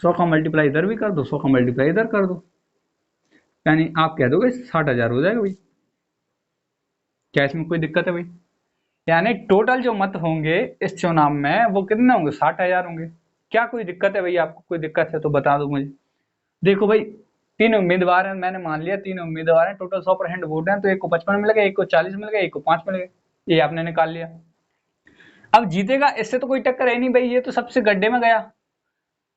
100 का मल्टीप्लाई इधर भी कर दो, 100 का मल्टीप्लाई इधर कर दो, यानी आप कह दोगे 60,000 हो जाएगा भाई। क्या इसमें कोई दिक्कत है भाई? यानी टोटल जो मत होंगे इस चुनाव में वो कितने होंगे? 60,000 होंगे। क्या कोई दिक्कत है भाई? आपको कोई दिक्कत है तो बता दो मुझे। देखो भाई, 3 उम्मीदवार हैं, मैंने मान लिया 3 उम्मीदवार हैं, टोटल 100% वोट हैं, तो एक को 55 मिल गए, एक को 40 मिल गए, एक को 5 मिल गए, ये आपने निकाल लिया। अब जीतेगा, इससे तो कोई टक्कर है नहीं भाई, ये तो सबसे गड्ढे में गया,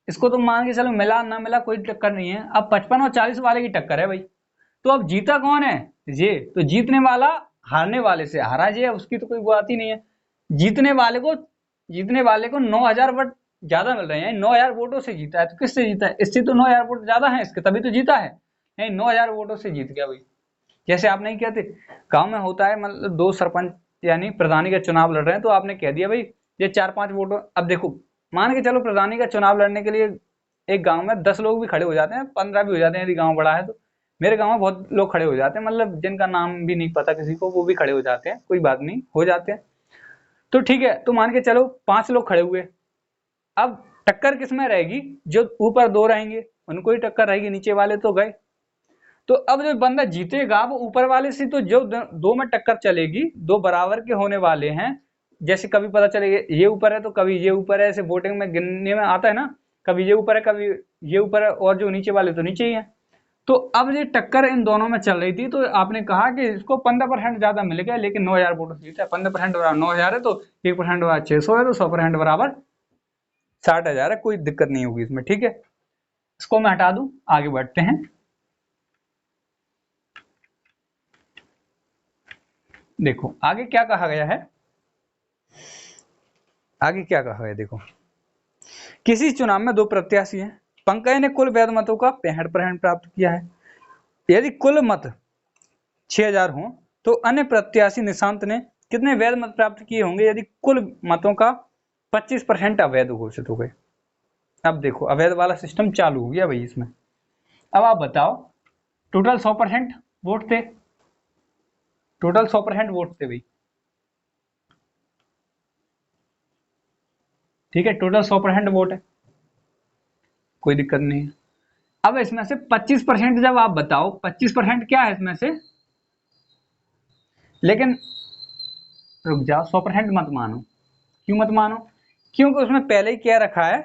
इसको तो मान के चलो मिला ना मिला कोई टक्कर नहीं है। अब 55 और 40 वाले की टक्कर है भाई, तो अब जीता कौन है? ये तो जीतने वाला हारने वाले से हारा जी है उसकी तो कोई बात ही नहीं है। जीतने वाले को 9,000 वोट ज्यादा मिल रहे हैं, 9,000 वोटों से जीता है। तो किससे जीता है? इससे तो 9,000 वोट ज्यादा है इसके, तभी तो जीता है। नहीं, 9,000 वोटों से जीत गया भाई। जैसे आप नहीं कहते गांव में होता है, मतलब दो सरपंच यानी प्रधानी का चुनाव लड़ रहे हैं, तो आपने कह दिया भाई ये 4-5 वोटों। अब देखो, मान के चलो प्रधानी का चुनाव लड़ने के लिए एक गांव में 10 लोग भी खड़े हो जाते हैं, 15 भी हो जाते हैं यदि गांव बड़ा है तो। मेरे गांव में बहुत लोग खड़े हो जाते हैं, मतलब जिनका नाम भी नहीं पता किसी को, वो भी खड़े हो जाते हैं, कोई बात नहीं, हो जाते हैं। तो ठीक है, तो मान के चलो 5 लोग खड़े हुए। अब टक्कर किसमें रहेगी? जो ऊपर 2 रहेंगे उनको ही टक्कर रहेगी, नीचे वाले तो गए। तो अब जो बंदा जीतेगा वो ऊपर वाले से, तो जो दो में टक्कर चलेगी, दो बराबर के होने वाले हैं। जैसे कभी पता चलेगा ये ऊपर है तो कभी ये ऊपर है, ऐसे वोटिंग में गिनने में आता है ना, कभी ये ऊपर है कभी ये ऊपर है, और जो नीचे वाले तो नीचे ही है। तो अब ये टक्कर इन दोनों में चल रही थी, तो आपने कहा कि इसको 15% ज्यादा मिल गया, लेकिन 9,000 वोटों से जीता है। 15% बराबर 9,000 है, तो 1% बराबर 600 है, तो 100% बराबर 60,000 है। कोई दिक्कत नहीं होगी इसमें, ठीक है। इसको मैं हटा दूं, आगे बढ़ते हैं। देखो आगे क्या कहा गया है, आगे क्या कहा है देखो। किसी चुनाव में 2 प्रत्याशी हैं। पंकज ने कुल वैध मतों का 65% प्राप्त किया है। यदि कुल मत 6,000 हो तो अन्य प्रत्याशी निशांत ने कितने वैध मत प्राप्त किए होंगे यदि कुल मतों का 25% अवैध घोषित हो गए? अब देखो अवैध वाला सिस्टम चालू हो गया भाई इसमें। अब आप बताओ, टोटल 100% वोट थे, टोटल 100% वोट थे भाई, ठीक है, टोटल 100% वोट है, कोई दिक्कत नहीं है। अब इसमें से 25%, जब आप बताओ 25% क्या है इसमें से, लेकिन रुक जाओ, 100% मत मानो। क्यों मत मानो? क्योंकि उसमें पहले ही क्या रखा है,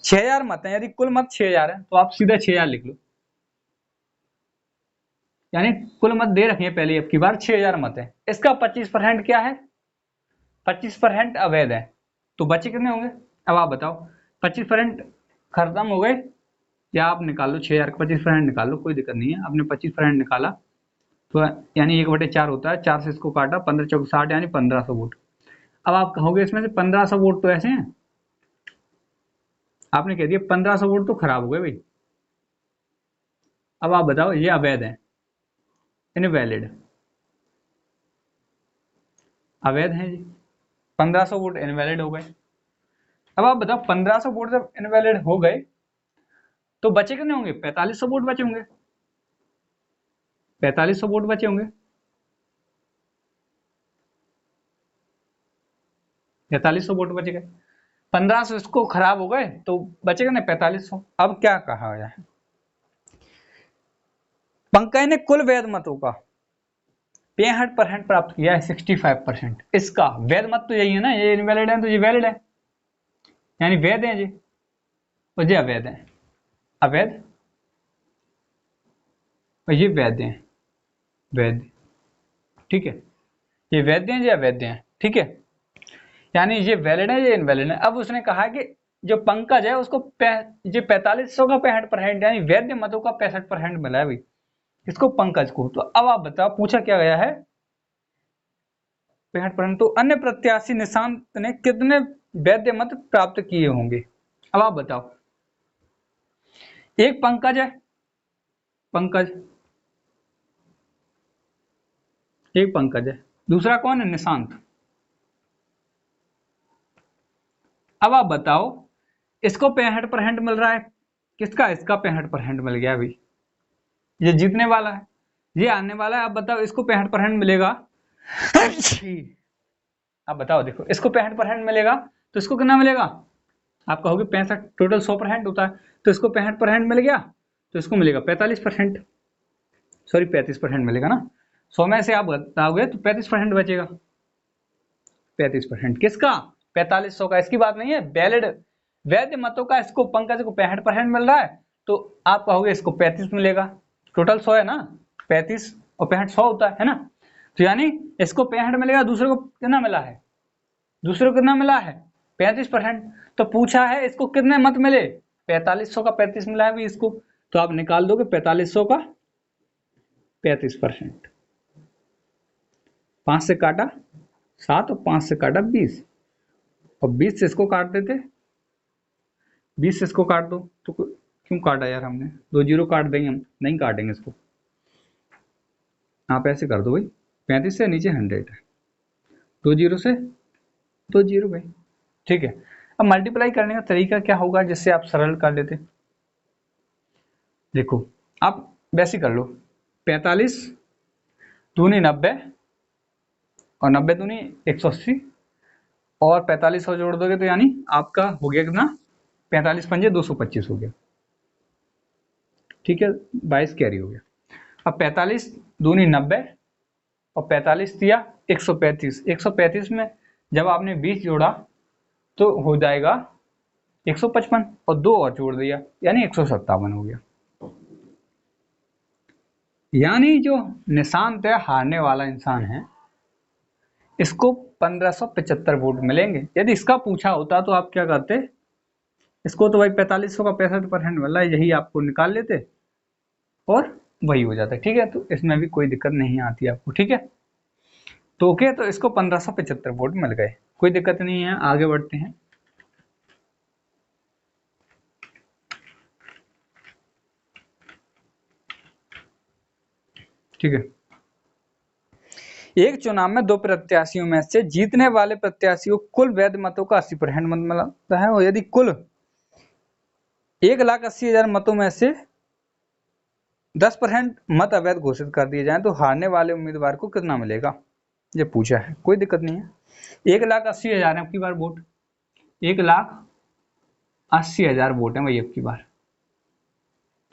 6,000 मत है। यदि कुल मत 6,000 है तो आप सीधा 6,000 लिख लो, यानी कुल मत दे रखे हैं पहले, अब की बार 6,000 मत है। इसका 25% क्या है, 25% अवैध है। तो बचे कितने होंगे? अब आप बताओ, 25% खत्म हो गए, या आप निकाल लो 6,000 का 25% निकाल लो, कोई दिक्कत नहीं है। आपने 25% निकाला तो यानी 1/4 होता है, 4 से इसको काटा, 15 चौक 60, यानी 1,500 वोट। अब आप कहोगे इसमें से 1,500 वोट तो ऐसे हैं, आपने कह दिया 1,500 वोट तो खराब हो गए भाई। अब आप बताओ, ये अवैध है, इनवैलिड, अवैध है जी। 1,500 वोट इनवैलिड हो गए। अब आप बताओ 1,500 वोट जब इनवैलिड हो गए तो बचे कितने होंगे? 4,500 वोट बचे होंगे, 4,500 वोट बचे होंगे, 4,500 वोट बच गए। 1,500 इसको खराब हो गए तो बचेगा ना 4,500। अब क्या कहा गया है, पंकज ने कुल वैध मतों का 65% प्राप्त किया है, 65%। इसका वैध मत तो यही है ना, ये इनवैलिड है तो ये वैलिड है, यानी वैध है जी, और ये अवैध है, अवैध, और ये वैध है, वैध, ठीक है। ये वैध हैं, ये अवैध हैं, ठीक है, यानी ये वैलिड है, ये इनवैलिड है। अब उसने कहा कि जो पंकज है उसको ये 4,500 का 65%, यानी वैध मतों का 65% मिला है भाई इसको, पंकज को। तो अब आप बताओ, पूछा क्या गया है, 65%। तो अन्य प्रत्याशी निशांत ने कितने वैध मत प्राप्त किए होंगे? अब आप बताओ, एक पंकज है, पंकज, एक पंकज है, दूसरा कौन है? निशांत। अब आप बताओ, इसको 65% मिल रहा है, किसका? इसका 65% मिल गया भाई, ये जीतने वाला है, ये आने वाला है। अब बताओ, इसको 65% मिलेगा। अब बताओ, देखो इसको 65% मिलेगा तो इसको कितना मिलेगा? आप कहोगे 65, टोटल 100% होता है, तो इसको 65% मिल गया, तो इसको मिलेगा 45%, सॉरी 35% मिलेगा ना। 100 में से आप बताओगे तो 35% बचेगा, 35% किसका? 4,500 का। इसकी बात नहीं है, वैलिड वैध मतों का इसको, पंकज को 65% मिल रहा है, तो आप कहोगे इसको 35 मिलेगा। टोटल 100 है ना, 35 और 65 100 होता है ना। तो यानी इसको 65 मिलेगा, दूसरे को कितना मिला है? दूसरे को कितना मिला है? 35%। तो पूछा है इसको कितने मत मिले? 4,500 का 35 मिला है भी इसको, तो आप निकाल दोगे 4,500 का 35%। 5 से काटा 7 और 5 से काटा 20 और 20 से इसको काट देते, 20 से इसको काट दो तो क्यों काटा यार हमने, 2 जीरो काट देंगे हम, नहीं काटेंगे इसको, आप ऐसे कर दो भाई, 35 से नीचे 100 है, 2 जीरो से 2 जीरो भाई, ठीक है। अब मल्टीप्लाई करने का तरीका क्या होगा जिससे आप सरल कर लेते, देखो आप वैसे कर लो, 45 दूनी 90 और 90 दूनी 180 और 45 और जोड़ दोगे तो यानी आपका हो गया कितना, 45 पंजे 225 हो गया, ठीक है, 22 कैरी हो गया। अब 45 दूनी 90 और 45 दिया 135, 135 में जब आपने 20 जोड़ा तो हो जाएगा 155 और 2 और जोड़ दिया यानी 157 हो गया। यानी जो निशांत है हारने वाला इंसान है, इसको 1575 वोट मिलेंगे। यदि इसका पूछा होता तो आप क्या करते, इसको तो भाई 4500 का 65% मिल रहा है, यही आपको निकाल लेते और वही हो जाता है, ठीक है। तो इसमें भी कोई दिक्कत नहीं आती आपको, ठीक है। तो ओके, तो इसको 1575 वोट मिल गए, कोई दिक्कत नहीं है, आगे बढ़ते हैं। ठीक है, एक चुनाव में 2 प्रत्याशियों में से जीतने वाले प्रत्याशी को कुल वैध मतों का 80% मत मिलता है, और यदि कुल 1,80,000 मतों में से 10% मत अवैध घोषित कर दिए जाएं तो हारने वाले उम्मीदवार को कितना मिलेगा, ये पूछा है, कोई दिक्कत नहीं है। 1,80,000 है आपकी बार वोट, 1,80,000 वोट है भाई आपकी बार,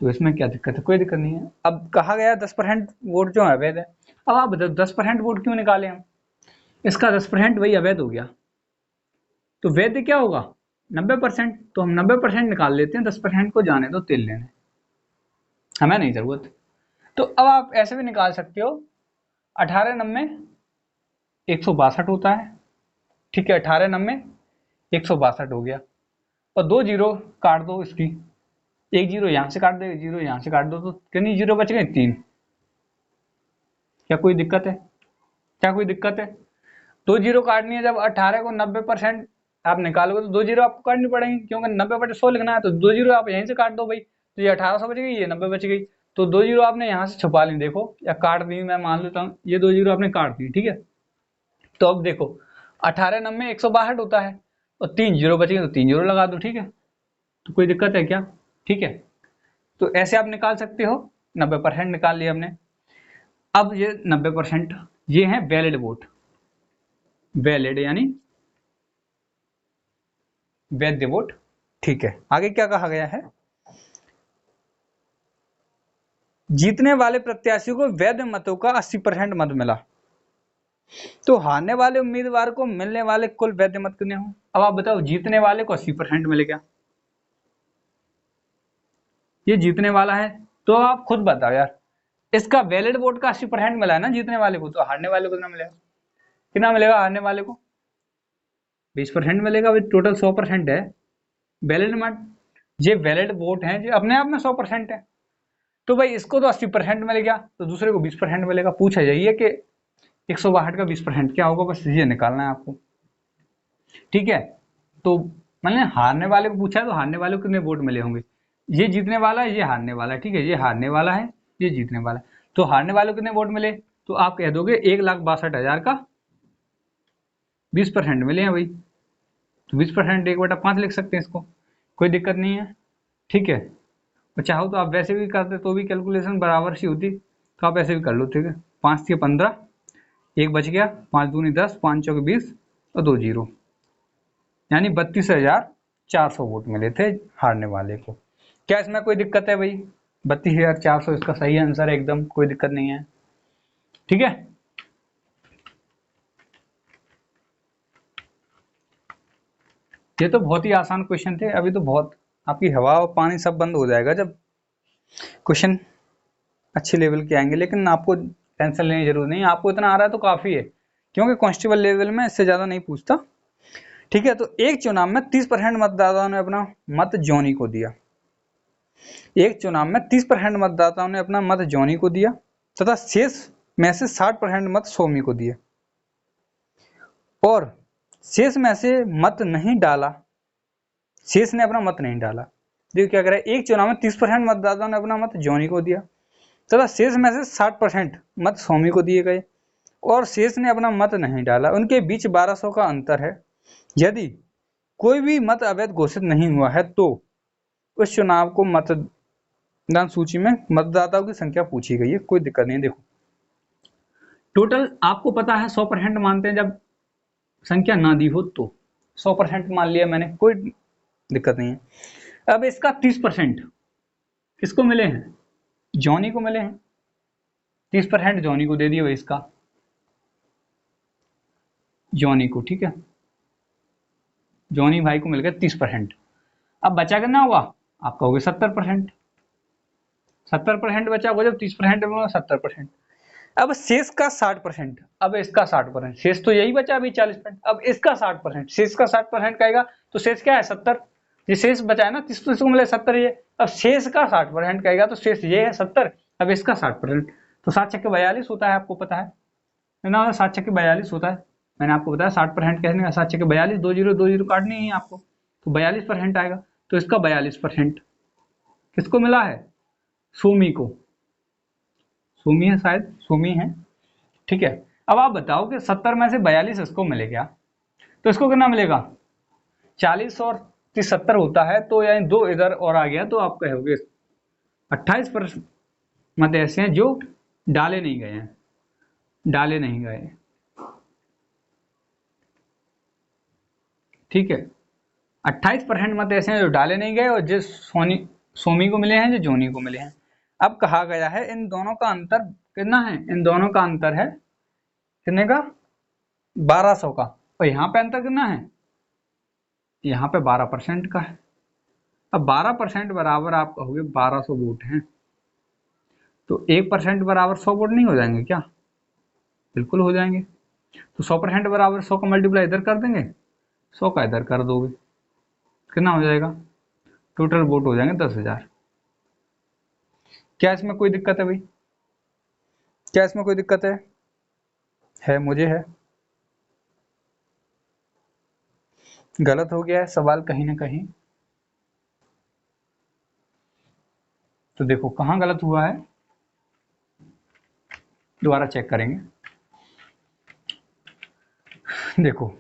तो इसमें क्या दिक्कत है, कोई दिक्कत नहीं है। अब कहा गया 10% वोट जो अवैध है, अब आप बताओ 10% वोट क्यों निकाले हम, इसका 10% वही अवैध हो गया, तो वैध क्या होगा 90%, तो हम 90% निकाल लेते हैं, 10% को जाने दो तेल लेने, हमें नहीं जरूरत। तो अब आप ऐसे भी निकाल सकते हो, 18 90 162 होता है, ठीक है, 18 90 162 हो गया, और 2 जीरो काट दो इसकी, एक जीरो यहां से काट दो, एक जीरो यहां से काट दो, तो कितनी जीरो बच गए 3, क्या कोई दिक्कत है, क्या कोई दिक्कत है। 2 जीरो काटनी है, जब 18 को 90% आप निकालोगे तो 2 जीरो आपको काटनी पड़ेंगी, क्योंकि 90/100 लिखना है, तो 2 जीरो आप यहीं से काट दो भाई, तो ये 1800 बच गई, ये 90 बच गई, तो 2 जीरो आपने यहाँ से छुपा ली, देखो या काट दी, मैं मान लेता हूँ ये 2 जीरो आपने काट दी, ठीक है। तो अब देखो 18 90 162 होता है, और 3 जीरो बच गए तो 3 जीरो लगा दो, ठीक है, तो कोई दिक्कत है क्या, ठीक है। तो ऐसे आप निकाल सकते हो, 90% निकाल लिया हमने। अब ये 90% ये है वैलिड वोट, वैलिड यानी वैध वोट, ठीक है। आगे क्या कहा गया है, जीतने वाले प्रत्याशी को वैध मतों का 80% मत मिला तो हारने वाले उम्मीदवार को मिलने वाले कुल वैध मत कितने हो। अब आप बताओ जीतने वाले को 80% मिले क्या, ये जीतने वाला है, तो आप खुद बताओ यार, इसका वैलिड वोट का 80% मिला है ना जीतने वाले को, तो हारने वाले को कितना मिलेगा, कितना मिलेगा हारने वाले को, 20% मिलेगा भाई, टोटल 100% है वैलिड मत, ये वैलिड वोट है जो अपने आप में 100% है, तो भाई इसको तो 80% मिलेगा, तो दूसरे को 20% मिलेगा। पूछा जाइए कि 162 का 20% क्या होगा, बस ये निकालना है आपको, ठीक है। तो मैंने हारने वाले को पूछा है, तो हारने वाले को कितने वोट मिले होंगे, ये जीतने वाला है, ये हारने वाला है, ठीक है, ये हारने वाला है, ये जीतने वाला है, तो हारने वाले को कितने वोट मिले, तो आप कह दोगे 1,62,000 का 20% मिले हैं भाई, तो 20% 1/5 लिख सकते हैं इसको, कोई दिक्कत नहीं है, ठीक है। और चाहो तो आप वैसे भी करते तो भी कैलकुलेशन बराबर सी होती, तो आप ऐसे भी कर लो, ठीक है, 5 से 15, एक बच गया, 5 दूनी 10, 5 चौके 20 और 2 जीरो, यानी 32,400 वोट मिले थे हारने वाले को। क्या इसमें कोई दिक्कत है भाई, 32,400 इसका सही आंसर है एकदम, कोई दिक्कत नहीं है, ठीक है। ये तो बहुत ही आसान क्वेश्चन थे, अभी तो बहुत आपकी हवा और पानी सब बंद हो जाएगा जब क्वेश्चन अच्छे लेवल के आएंगे, लेकिन आपको टेंशन लेने की जरूरत नहीं, आपको इतना आ रहा है तो काफ़ी है, क्योंकि कांस्टेबल लेवल में इससे ज़्यादा नहीं पूछता, ठीक है। तो एक चुनाव में 30% मतदाताओं ने अपना मत जॉनी को दिया, एक चुनाव में 30% मतदाताओं ने अपना मत जॉनी को दिया तथा शेष में से 60% मत सोमी को दिए, और शेष में से मत नहीं डाला, शेष ने अपना मत नहीं डाला। देखिए क्या करा, एक चुनाव में 30% मतदाताओं ने अपना मत जॉनी को दिया तथा शेष में से 60% मत स्वामी को दिए गए और शेष ने अपना मत नहीं डाला। उनके बीच 1200 का अंतर है। यदि कोई भी मत अवैध घोषित नहीं हुआ है तो उस चुनाव को मतदान सूची में मतदाताओं की संख्या पूछी गई है, कोई दिक्कत नहीं है। देखो टोटल आपको पता है 100% मानते हैं जब संख्या ना दी हो तो 100% मान लिया मैंने, कोई दिक्कत नहीं है। अब इसका 30% किसको मिले हैं, जॉनी को मिले हैं। 30% जॉनी को दे दिया भाई, इसका जॉनी को, ठीक है, जॉनी भाई को मिल गया 30%। अब बचा कितना हुआ आपका, हो गया 70%। 70% बचा होगा, जब 30% में 70%। अब शेष का 60%, अब इसका 60%, शेष तो यही बचा अभी 40%, अब इसका 60%, शेष का 60% कहेगा तो शेष क्या है 70, ये शेष बचा है ना 30 को मिले 70, ये अब शेष का 60% कहेगा तो शेष ये है 70, अब इसका 60%, तो 7 छक्के 42 होता है, आपको पता है ना, 7 छक्के 42 होता है। मैंने आपको बताया 60% कहने का 7 छक्के 42, 2 0 काटनी है आपको, तो 42% आएगा। तो इसका 42% किसको मिला है, सोमी को, सोमी है शायद, सोमी है, ठीक है। अब आप बताओ कि 70 में से 42 इसको मिले क्या, तो इसको कितना मिलेगा, 40 और 30 70 होता है, तो यानी 2 इधर और आ गया, तो आप कहोगे 28% मत ऐसे हैं जो डाले नहीं गए हैं, डाले नहीं गए, ठीक है। 28% मत ऐसे हैं जो डाले नहीं गए और जिस सोमी को मिले हैं, जो जोनी को मिले हैं। अब कहा गया है इन दोनों का अंतर कितना है, इन दोनों का अंतर है कितने का, 1200 का, और यहाँ पे अंतर कितना है, यहाँ पे 12% का है। अब 12% बराबर आप कहोगे 1200 वोट हैं, तो 1% बराबर 100 वोट नहीं हो जाएंगे क्या, बिल्कुल हो जाएंगे। तो 100% बराबर 100 का मल्टीप्लाई इधर कर देंगे, 100 का इधर कर दोगे, कितना हो जाएगा, टोटल वोट हो जाएंगे 10,000। क्या इसमें कोई दिक्कत है भाई, क्या इसमें कोई दिक्कत है मुझे है, गलत हो गया है सवाल कहीं ना कहीं, तो देखो कहाँ गलत हुआ है, दोबारा चेक करेंगे। देखो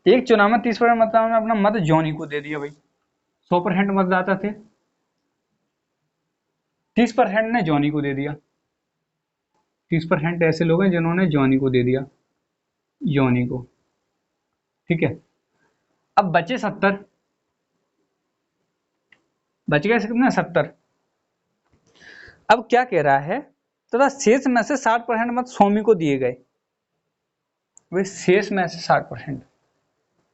एक चुनाव में 30% मतदाताओं ने अपना मत जॉनी को दे दिया भाई, 100% मतदाता थे, 30% ने जॉनी को दे दिया, 30% ऐसे लोग हैं जिन्होंने जॉनी को दे दिया, जॉनी को, ठीक है। अब बचे 70, बच गए कितने 70। अब क्या कह रहा है, तथा शेष में से 60% मत स्वामी को दिए गए, वे शेष में से 60%,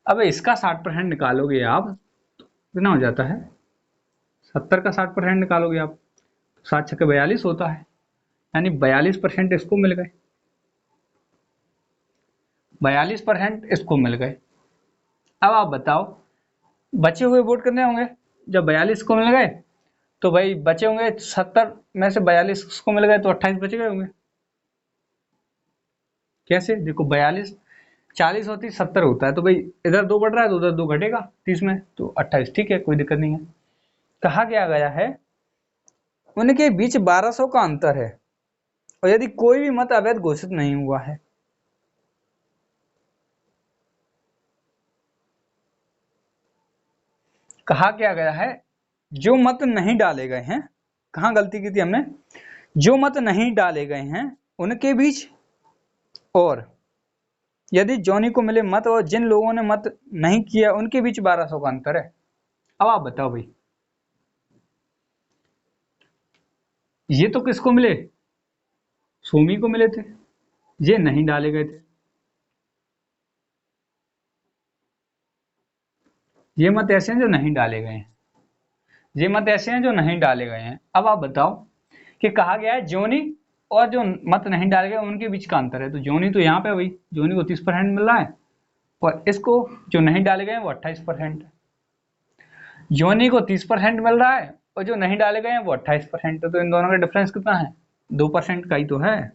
अब इसका 60% निकालोगे आप कितना हो जाता है, 70 का 60% निकालोगे आप, 7 छक्के 42 होता है, यानी 42% इसको मिल गए, 42% इसको मिल गए। अब आप बताओ बचे हुए वोट कितने होंगे, जब 42 को मिल गए तो भाई बचे होंगे 70 में से 42 को मिल गए तो 28 बच गए होंगे। कैसे, देखो 42 40 और 30 70 होता है, तो भाई इधर 2 बढ़ रहा है तो उधर 2 घटेगा 30 में, तो 28, ठीक है, कोई दिक्कत नहीं है। कहा क्या गया है उनके बीच 1200 का अंतर है और यदि कोई भी मत अवैध घोषित नहीं हुआ है। कहा क्या गया है जो मत नहीं डाले गए हैं, कहाँ गलती की थी हमने, जो मत नहीं डाले गए हैं उनके बीच, और यदि जॉनी को मिले मत और जिन लोगों ने मत नहीं किया उनके बीच 1200 का अंतर है। अब आप बताओ भाई ये तो किसको मिले, सोमी को मिले थे, ये नहीं डाले गए थे, ये मत ऐसे हैं जो नहीं डाले गए हैं, ये मत ऐसे हैं जो नहीं डाले गए हैं। अब आप बताओ कि कहा गया है जोनी और जो मत नहीं डाले गए उनके बीच का अंतर है, तो जोनी तो यहाँ पे भाई जोनी को 30% मिल रहा है और इसको जो नहीं डाले गए हैं वो 28% है, जोनी को 30% मिल रहा है और जो नहीं डाले गए हैं वो 28% है, तो इन दोनों का डिफरेंस कितना है, 2% का ही तो है,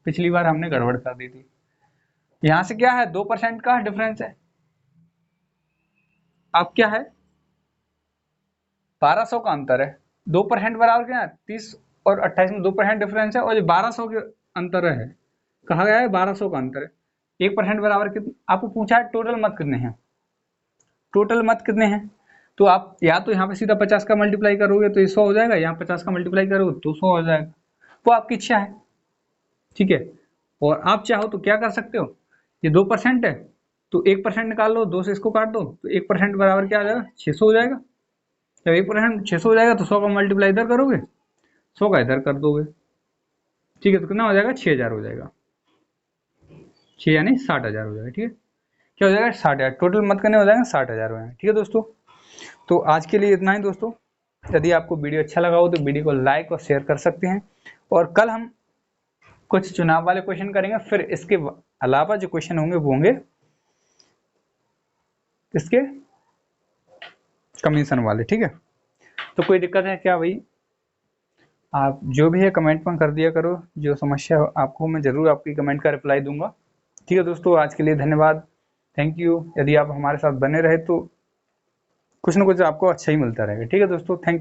पिछली बार हमने गड़बड़ कर दी थी। यहाँ से क्या है 2% का डिफरेंस है। अब क्या है 1200 का अंतर है। 2% बराबर क्या है 30 और 28 में 2% डिफरेंस है, और ये 1200 के अंतर है। कहा गया है 1200 का अंतर है। 1% बराबर कितने आपको पूछा है, टोटल मत कितने हैं, टोटल मत कितने हैं। तो आप या तो यहाँ पे सीधा 50 का मल्टीप्लाई करोगे तो ये 100 हो जाएगा, यहाँ 50 का मल्टीप्लाई करोगे तो 100 हो जाएगा। वो आपकी इच्छा है, ठीक है। और आप चाहो तो क्या कर सकते हो, ये 2% है तो 1% निकाल लो, 2 से इसको काट दो तो 1% बराबर क्या आ जाएगा 600 हो जाएगा। जब 1% 600 हो जाएगा तो 100 का मल्टीप्लाई इधर करोगे, 100 का इधर कर दोगे, ठीक है। तो कितना हो जाएगा 6000 हो जाएगा, 6 यानी 60,000 हो जाएगा, ठीक है। क्या हो जाएगा 60,000, टोटल मत करने हो जाएगा 60,000 हो जाएगा, ठीक है दोस्तों। तो आज के लिए इतना ही दोस्तों। यदि आपको वीडियो अच्छा लगा हो तो वीडियो को लाइक और शेयर कर सकते हैं। और कल हम कुछ चुनाव वाले क्वेश्चन करेंगे, फिर इसके अलावा जो क्वेश्चन होंगे वो होंगे इसके कमीशन वाले, ठीक है। तो कोई दिक्कत है क्या भाई, आप जो भी है कमेंट में कर दिया करो, जो समस्या आपको मैं जरूर आपकी कमेंट का रिप्लाई दूंगा, ठीक है दोस्तों। आज के लिए धन्यवाद, थैंक यू। यदि आप हमारे साथ बने रहे तो कुछ ना कुछ आपको अच्छा ही मिलता रहेगा, ठीक है दोस्तों, थैंक यू।